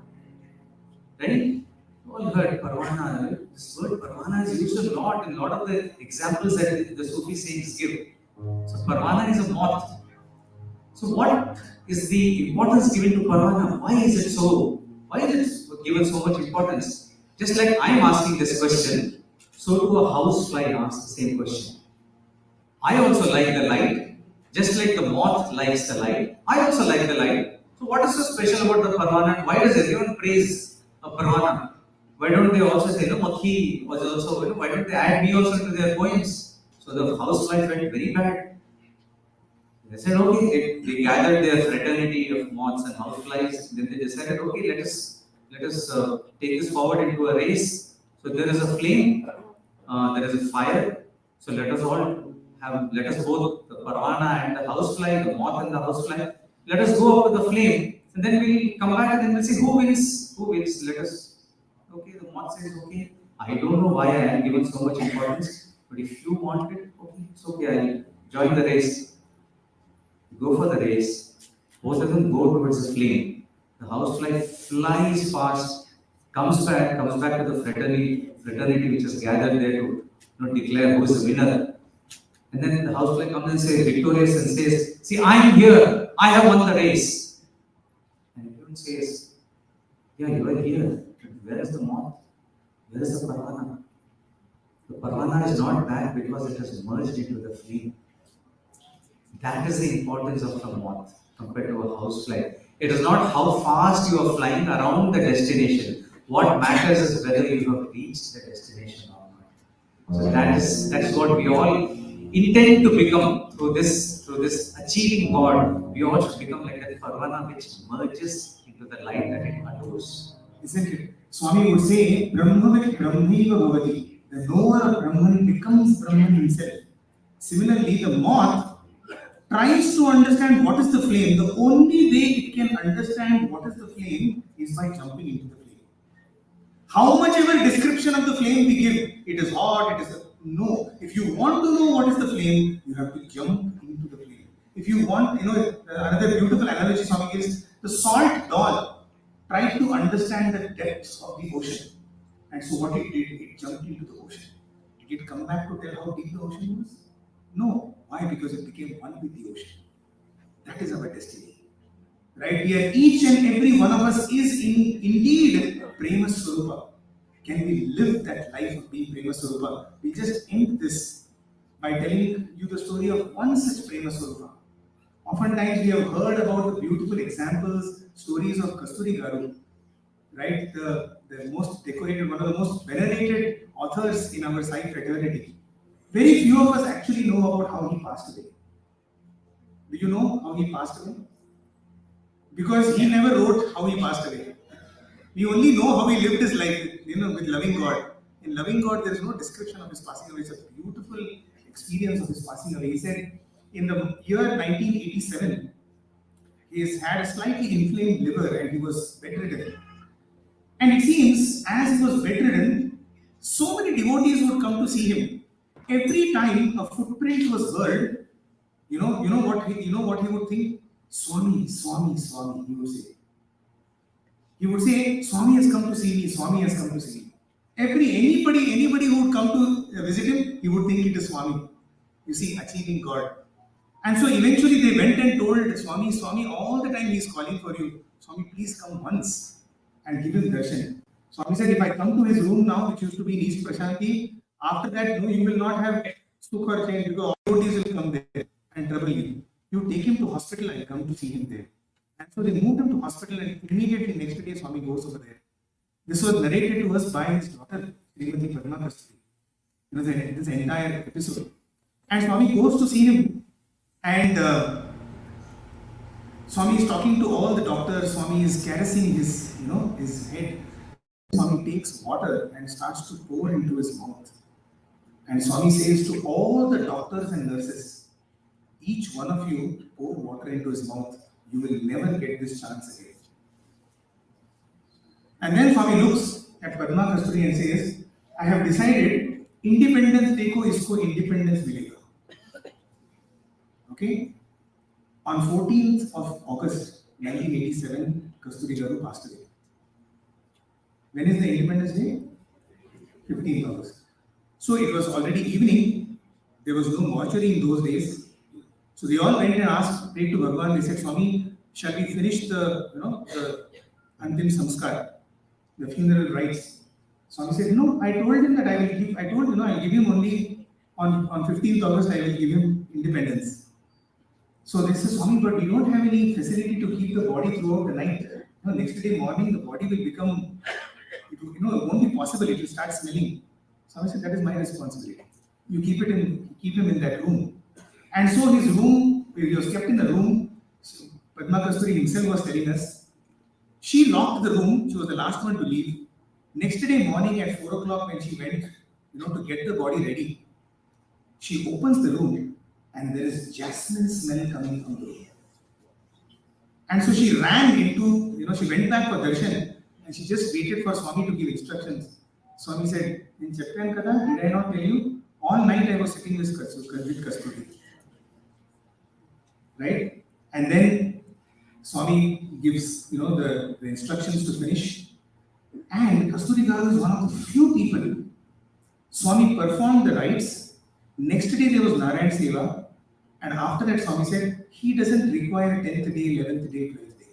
Right? You all heard Parvana. Right? This word Parvana is used a lot in a lot of the examples that the Sufi saints give. So Parvana is a moth. So what is the importance given to Parvana? Why is it given so much importance? Just like I am asking this question, so to a housefly asks the same question. I also like the light, just like the moth likes the light. I also like the light. So what is so special about the Parvana? Why does everyone praise a Parvana? Why don't they also say, Makhi was also, why don't they add me also to their poems? So the housefly felt very bad. They said, okay, they gathered their fraternity of moths and houseflies. Then they decided, okay, let us take this forward into a race. So there is a flame, there is a fire. So let us both, the Parvana and the housefly, the moth and the housefly, let us go up with the flame. And then we'll come back and then we'll see who wins. Okay, the moth says, okay, I don't know why I am given so much importance, but if you want it, okay, it's okay, I'll join the race. Go for the race. Both of them go towards the flame. The housefly flies fast, comes back to the fraternity which is gathered there to declare who is the winner. And then the housefly comes and says, victorious, and says, see, I am here. I have won the race. And everyone says, yeah, you are here. Where is the moth? Where is the Parvana? The Parvana is not back because it has merged into the flame. That is the importance of a moth compared to a housefly. It is not how fast you are flying around the destination. What matters is whether you have reached the destination or not. So that is what we all intend to become through this achieving God. We all should become like that Parvana which merges into the light that it adores. Isn't it? Swami would say, Brahmavit Brahmaiva Bhavati. The knower of Brahman becomes Brahman himself. Similarly, the moth tries to understand what is the flame. The only way it can understand what is the flame is by jumping into the flame. How much ever description of the flame we give, it is hot, it is no. If you want to know what is the flame, you have to jump into the flame. If you want, another beautiful analogy Swami gives, the salt doll tried to understand the depths of the ocean. And so what it did, it jumped into the ocean. Did it come back to tell how deep the ocean was? No. Why? Because it became one with the ocean. That is our destiny. Right? We are each and every one of us is indeed Prema Swarupa. Can we live that life of being Prema Swarupa? We just end this by telling you the story of one such Prema Swarupa. Oftentimes we have heard about the beautiful examples, stories of Kasturi Garu, right? The most decorated, one of the most venerated authors in our Sai fraternity. Very few of us actually know about how he passed away. Do you know how he passed away? Because he never wrote how he passed away. We only know how he lived his life, with loving God. In loving God, there is no description of his passing away. It's a beautiful experience of his passing away. He said, in the year 1987, he has had a slightly inflamed liver and he was bedridden. And it seems, as he was bedridden, so many devotees would come to see him. Every time a footprint was heard, you know what he would think? Swami, Swami, Swami, he would say. He would say, Swami has come to see me, Swami has come to see me. Anybody who would come to visit him, he would think it is Swami. You see, achieving God. And so eventually they went and told Swami, Swami, all the time he is calling for you. Swami, please come once and give him darshan. Swami said, if I come to his room now, which used to be in East Prashanti, after that, no, you will not have sukh or change because all devotees will come there and trouble you. You take him to hospital and come to see him there. And so they moved him to hospital and immediately next day Swami goes over there. This was narrated to us by his daughter, Premvani Padma Kasturi. This entire episode. And Swami goes to see him and Swami is talking to all the doctors. Swami is caressing his, his head. Swami takes water and starts to pour into his mouth. And Swami says to all the doctors and nurses, each one of you pour water into his mouth. You will never get this chance again. And then Swami looks at Padma Kasturi and says, I have decided Independence Day ko isko independence milega. Okay? On 14th of August 1987, Kasturi Garu passed away. When is the Independence Day? 15th August. So it was already evening. There was no mortuary in those days. So they all went and asked, prayed to Bhagavan. They said, Swami, shall we finish the Antim Samskar, the funeral rites? Swami said, no, I told him that I'll give him only on 15th August, I will give him independence. So they said, Swami, but we don't have any facility to keep the body throughout the night. Next day morning, the body will become, it won't be possible, it will start smelling. Swami said, that is my responsibility. You keep him in that room. And so his room, he was kept in the room. So Padma Kasturi himself was telling us, she locked the room, she was the last one to leave. Next day morning at 4 o'clock when she went, to get the body ready, she opens the room and there is jasmine smell coming from the room. And so she ran into, she went back for darshan and she just waited for Swami to give instructions. Swami said, in Chakran Kada, did I not tell you? All night I was sitting with Kasturi. Right? And then Swami gives, the instructions to finish. And Kasturi Garu is one of the few people. Swami performed the rites. Next day there was Narayan Seva. And after that Swami said, he doesn't require 10th day, 11th day, 12th day.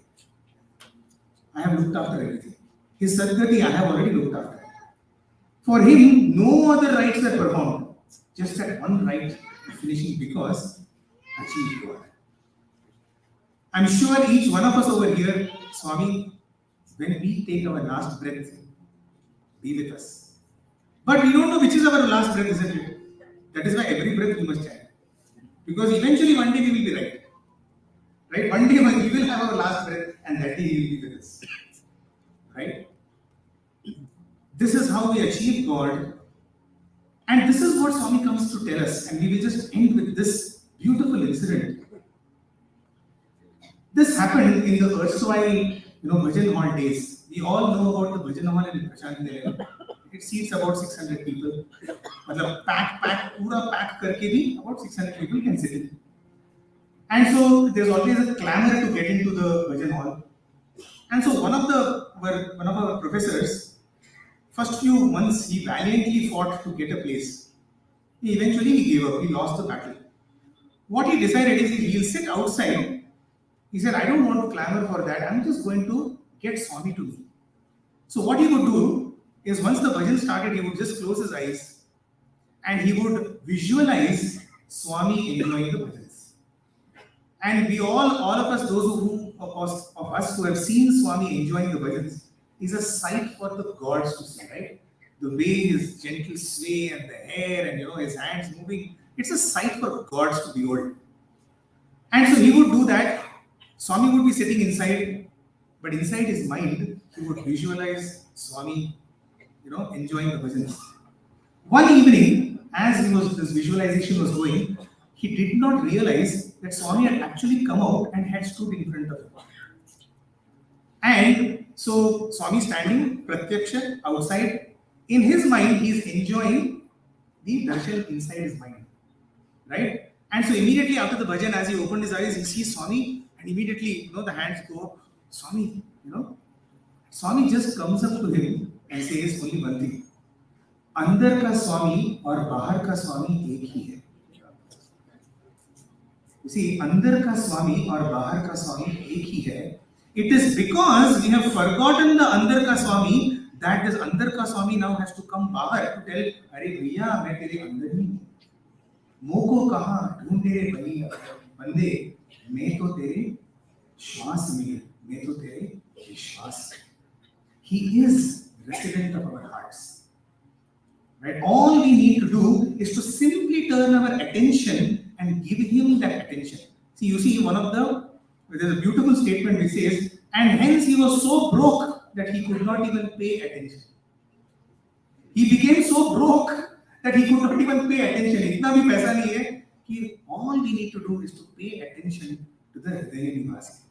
I have looked after everything. His Sadgati I have already looked after. For him, no other rites were performed. Just that one rite finishing because achieved God. I'm sure each one of us over here, Swami, when we take our last breath, be with us. But we don't know which is our last breath, isn't it? That is why every breath we must chant. Because eventually one day we will be right. Right? One day we will have our last breath and that day he will be with us. Right? This is how we achieve God. And this is what Swami comes to tell us. And we will just end with this beautiful incident. This happened in the erstwhile, Bhajan Hall days. We all know about the Bhajan Hall in Prashanti. It seats about 600 people. Matlab pura pack karke bhi about 600 people can sit in. And so there's always a clamor to get into the Bhajan Hall. And so one of our professors, first few months he valiantly fought to get a place. Eventually he gave up. He lost the battle. What he decided is he'll sit outside. He said, I don't want to clamor for that. I'm just going to get Swami to me. So what he would do is once the bhajan started, he would just close his eyes and he would visualize Swami enjoying the bhajans. And we all of us, those who of of us who have seen Swami enjoying the bhajans is a sight for the gods to see, right? The way his gentle sway and the hair and his hands moving, it's a sight for gods to behold. And so he would do that. Swami would be sitting inside, but inside his mind, he would visualize Swami, enjoying the bhajans. One evening, as this visualization was going, he did not realize that Swami had actually come out and had stood in front of him. And so Swami standing, Pratyaksha, outside. In his mind, he is enjoying the darshan inside his mind. Right? And so immediately after the bhajan, as he opened his eyes, he sees Swami, and immediately, the hands go up. Swami, Swami just comes up to him and says only one thing. अंदर का स्वामी और बाहर का स्वामी एक ही है. You see, अंदर का स्वामी और बाहर का स्वामी एक ही है. It is because we have forgotten the अंदर का स्वामी that this अंदर का स्वामी now has to come बाहर to tell, अरे भैया मैं तेरे अंदर ही हूँ. मोको कहाँ ढूंढ तेरे बंदे, मैं तो तेरे श्वास में, मैं तो तेरे विश्वास. He is resident of our hearts. Right? All we need to do is to simply turn our attention and give him that attention. See, you see, there's a beautiful statement which says, and hence he was so broke that he could not even pay attention. He became so broke that he could not even pay attention. Itna bhi paisa nahi hai ki all we need to do is to pay attention to the Hridaya Nivasi.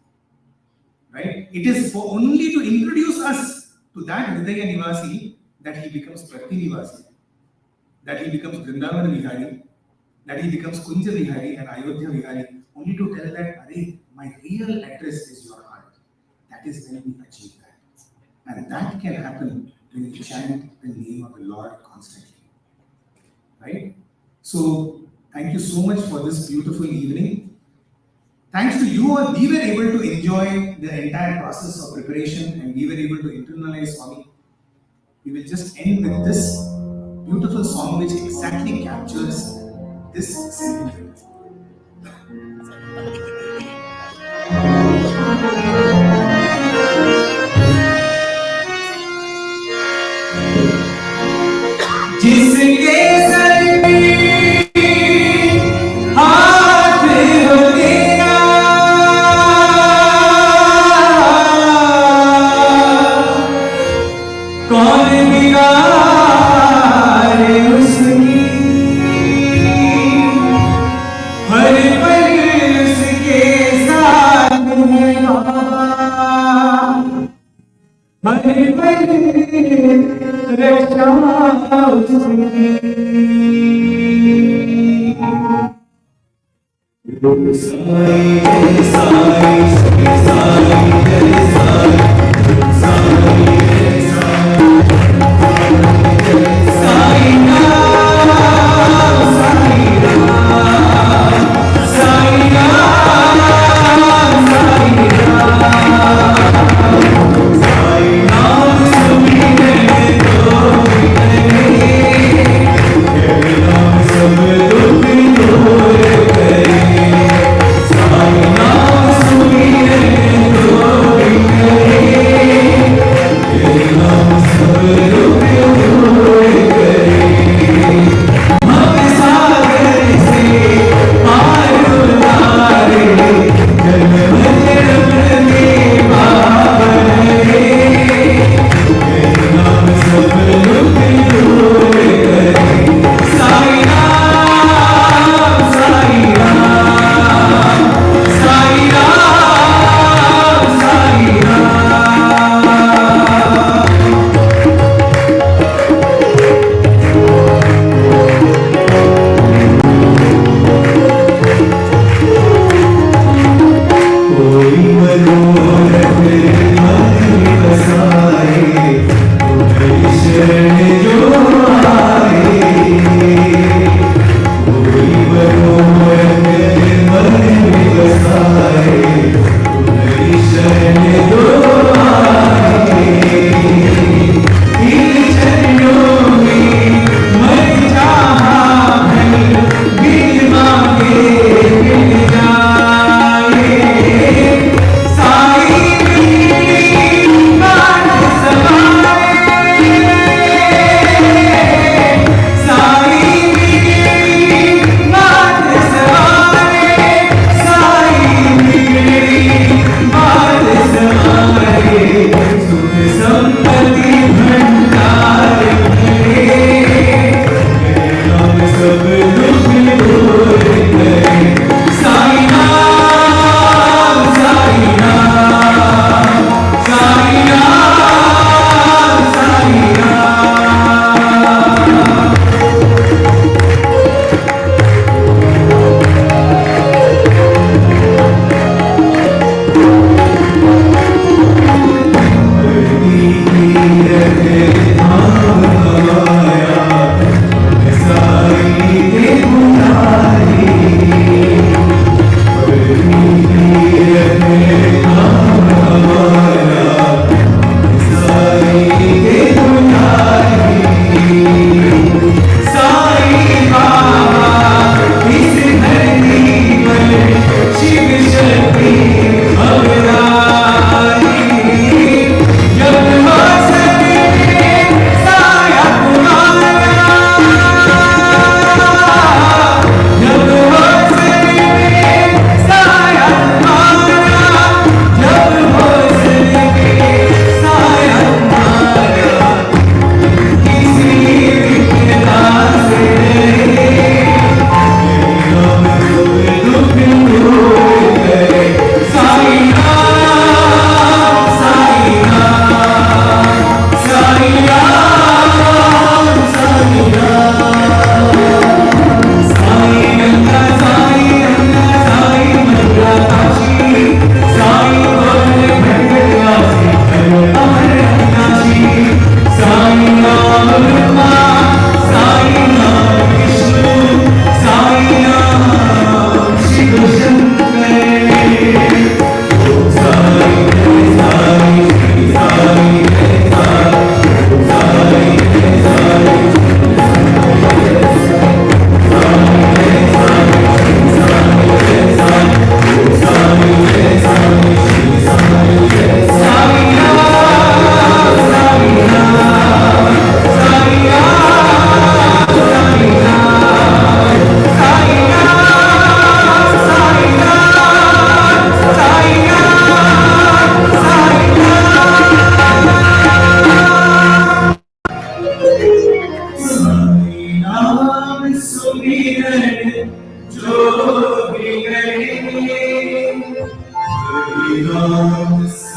Right? It is for only to introduce us to that Hridaya Nivasi that he becomes Prati Nivasi, that he becomes Vrindavana Vihari, that he becomes Kunja Vihari and Ayodhya Vihari, only to tell that, Are, my real address is your heart. That is when we achieve that. And that can happen when we chant the name of the Lord constantly. Right? So, thank you so much for this beautiful evening. Thanks to you all, we were able to enjoy the entire process of preparation and we were able to internalize Swami. We will just end with this beautiful song which exactly captures this sentiment. जिसके sir पे हाथ हो तेरा, कौन बिगाड़े उसकी, हर पल उसके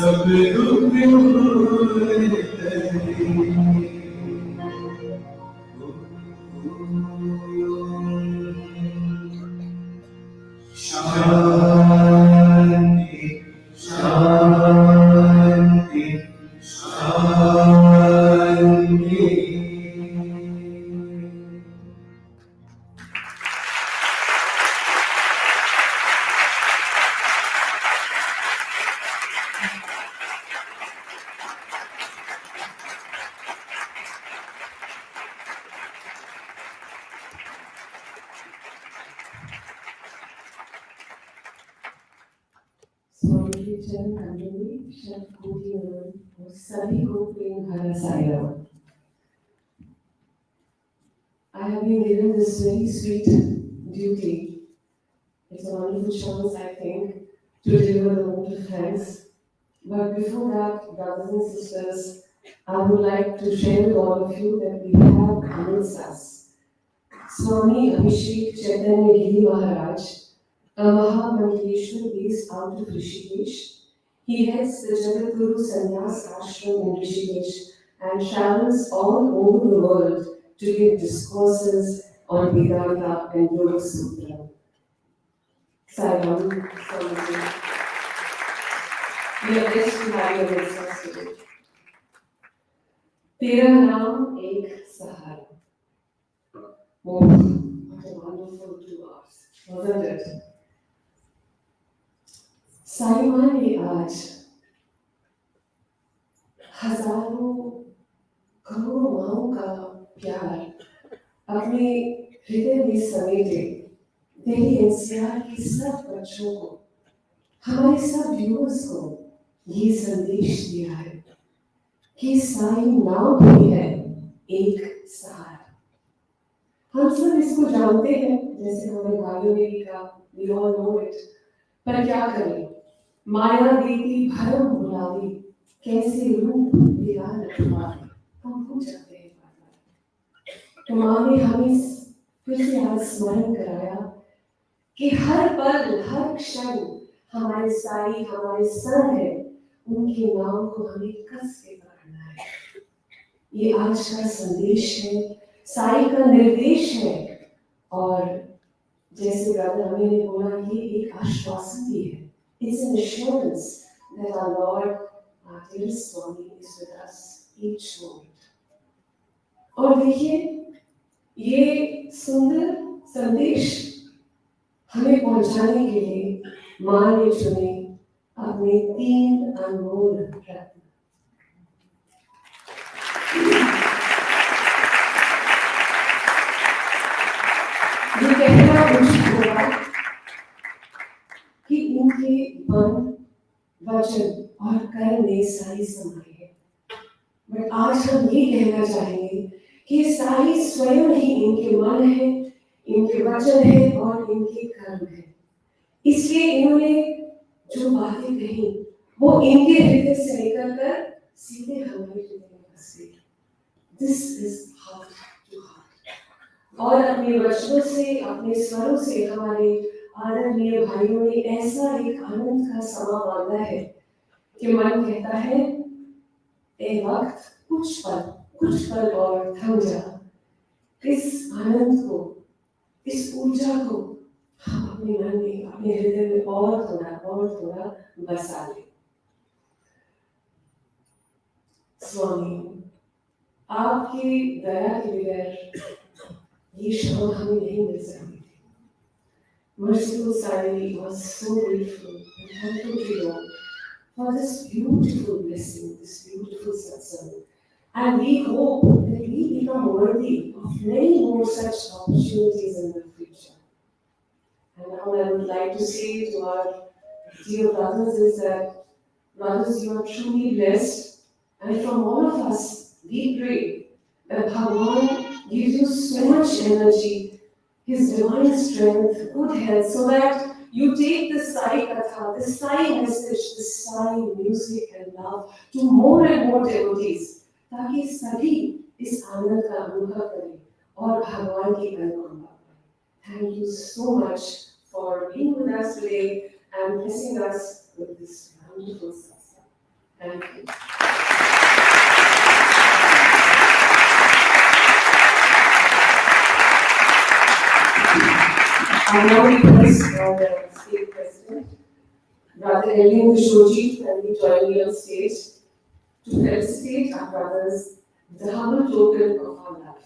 सब दुख दूर शांति शांति शांति। स्वामी के चरण कमलों में शत कोटि नमन और सभी को प्रेम भरा Sai Ram. I have been given this very sweet duty. It's a wonderful chance, I think, to deliver the vote of thanks. But before that, brothers and sisters, I would like to share with all of you that we have amongst us Swami Abhishek Chaitanya Giri Maharaj, a Mahamandaleshwar based out of Rishikesh. He heads the Jagadguru Sannyas Ashram in Rishikesh and travels all over the world to give discourses on Vedanta and Yoga Sutra. Sai Ram, Swamiji. We are blessed to have you with us today. Tera Naam Ek Sahara. Oh, what a wonderful 2 hours, wasn't it? Sai माँ ने आज हजारों करोड़ों माओं का प्यार अपने हृदय में समेटे दिल्ली एनसीआर के सब बच्चों को, हमारे सब व्यूअर्स को ये संदेश दिया है कि साई नाम ही है एक सहारा। हम सब इसको जानते हैं, जैसे हमारे भाइयों ने भी कहा, we all know it, पर क्या करें? माया देती भरम बुलावी, कैसे रूप दिया रखवारी, हम भूल जाते हैं बार बार। तो माँ ने हमें फिर से आज स्मरण कराया कि हर पल हर क्षण हमारे साई हमारे संग है, उनके नाम को हमें कस के पकड़ना है। ये आज का संदेश है, साई का निर्देश है। और जैसे ब्रदर अमेय ने बोला, ये एक आश्वासन भी है। It's an assurance that our Lord, our dearest Swami, is with us each moment. और देखिए, ये सुंदर संदेश हमें पहुंचाने के लिए माँ ने चुने अपने 3 अनमोल रत्न। ये कहना उचित होगा कि इनके मन, वचन और कर्म में साई समाये है। बट आज हम ये कहना चाहेंगे कि साई स्वयं ही इनके मन है, इनके वचन है और इनके कर्म है। इसलिए इन्होंने जो बातें कही वो इनके हृदय से निकलकर सीधे हमारे हृदय में बस गई। This is heart to heart. और अपने वचनों से, अपने स्वरों से हमारे आदरणीय भाइयों ने ऐसा एक आनंद का समा बांधा है कि मन कहता है, ए वक्त कुछ पल और थम जा। इस आनंद को, इस ऊर्जा को हम अपने मन में, अपने हृदय में और थोड़ा बसा लें। स्वामी, आपकी दया के बगैर ये क्षण हमें नहीं मिल सकती। Merciful Sai was so grateful and thankful to you for this beautiful blessing, this beautiful satsang. And we hope that we become worthy of many more such opportunities in the future. And now I would like to say to our dear brothers is that, brothers, you are truly blessed. And from all of us, we pray that Bhagavan gives you so much energy, His divine strength, good health, so that you take the Sai Katha, the Sai message, the Sai music and love to more and more devotees, ताकि सभी इस आनंद का अनुभव करें और भगवान की अनुकंपा पाएं। Thank you so much for being with us today and blessing us with this wonderful satsang. Thank you. I now request our state president, Brother Elian Shoji, and he join me on stage to felicitate our brothers with the humble token of our love.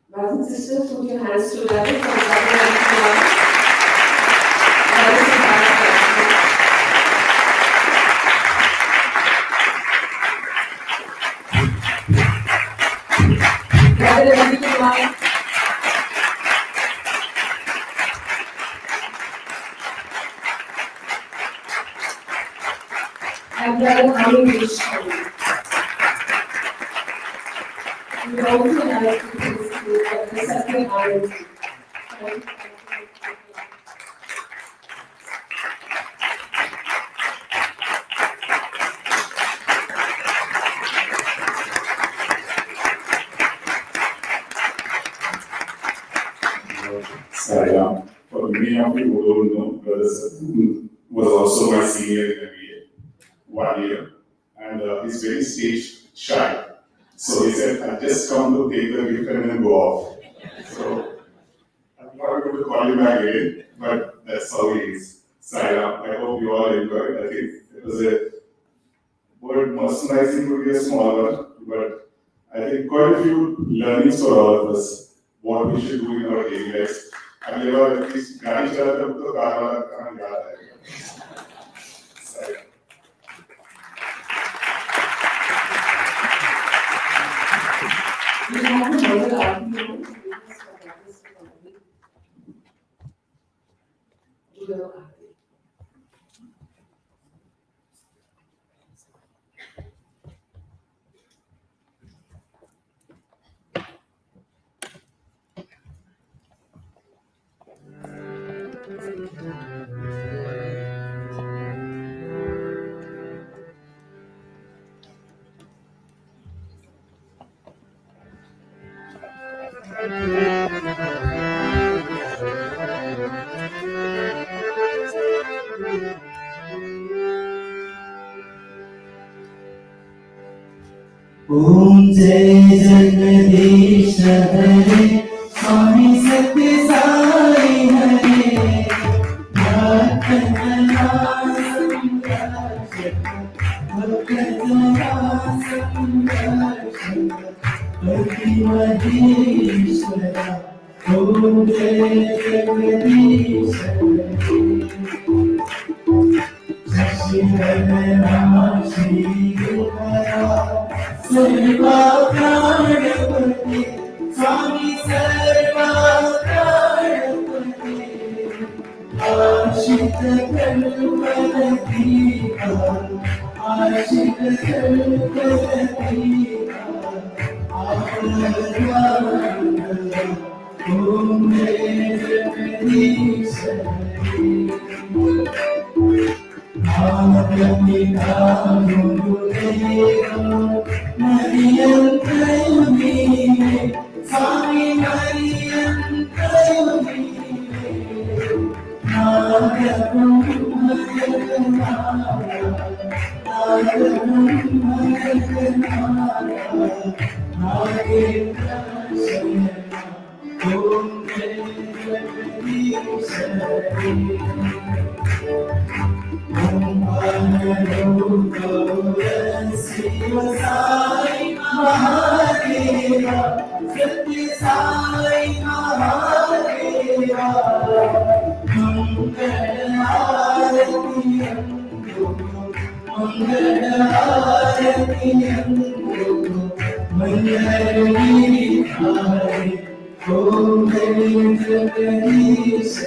Brothers and sisters, put your hands together for Brother Ravi Kumar. Brother Siddharth Raju. Brother Ravi Kumar. And Brother Amey Deshpande. We would also like to felicitate the Sathya. Sai Ram. For many of you who don't know, Brother Satsung was also my senior in MBA 1 year, and he's very stage shy. So he said, "I'll just come to take the gift and then go off." So I'm not going to call him back again, but that's how he is. Sai Ram, I hope you all enjoyed. I think it was a word merchandising would be a small one, but I think quite a few learnings for all of us, what we should do in our daily lives. अगले बार at least गाड़ी चलाते वक्त तो car वाला गाना याद आएगा. We have another argument. Om Jai Jagadish Hare Swami Sathya Sai Hare Bhaktanala Samrashaka Bhaktanala Samrashaka Bhakti Maheshwara Om Jai Jagadish Hare Shashivardhana Shri Kumara Sarva Pranapati Swami Sarva Pranapati Ashita Kalpatatika Ashita Kalpatatika Apalavana Om Jai Jagadish Amadamita Gurudeva Mariyantayamine Swami Mariyantayamine Nagabrahmayanara Nagabrahmayanara Nagendra Shayana Om Jai Jagadish Hare Om Siva Sai Mahadeva Sathya Sai Mahadeva Mangala Arati Mangalari Hari Om Jai Jagadish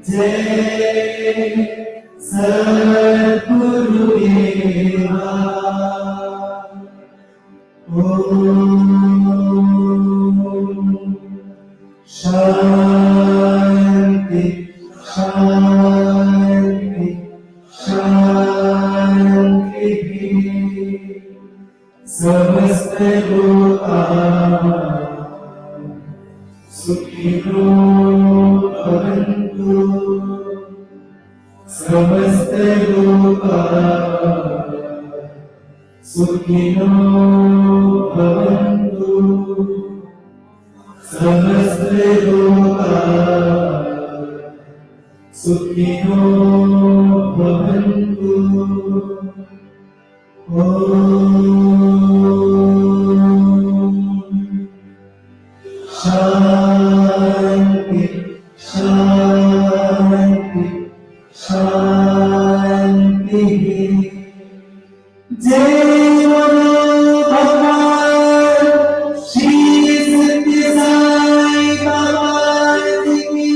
जय सद्गुरुदेवा शांति शांति शांति समस्त लोका सुखिनो भवन्तु समस्त लोका सुखिनो भवन्तु समस्त लोका सुखिनो भवन्तु शांति शांति शांति जय भगवान श्री सत्य साई बाबा की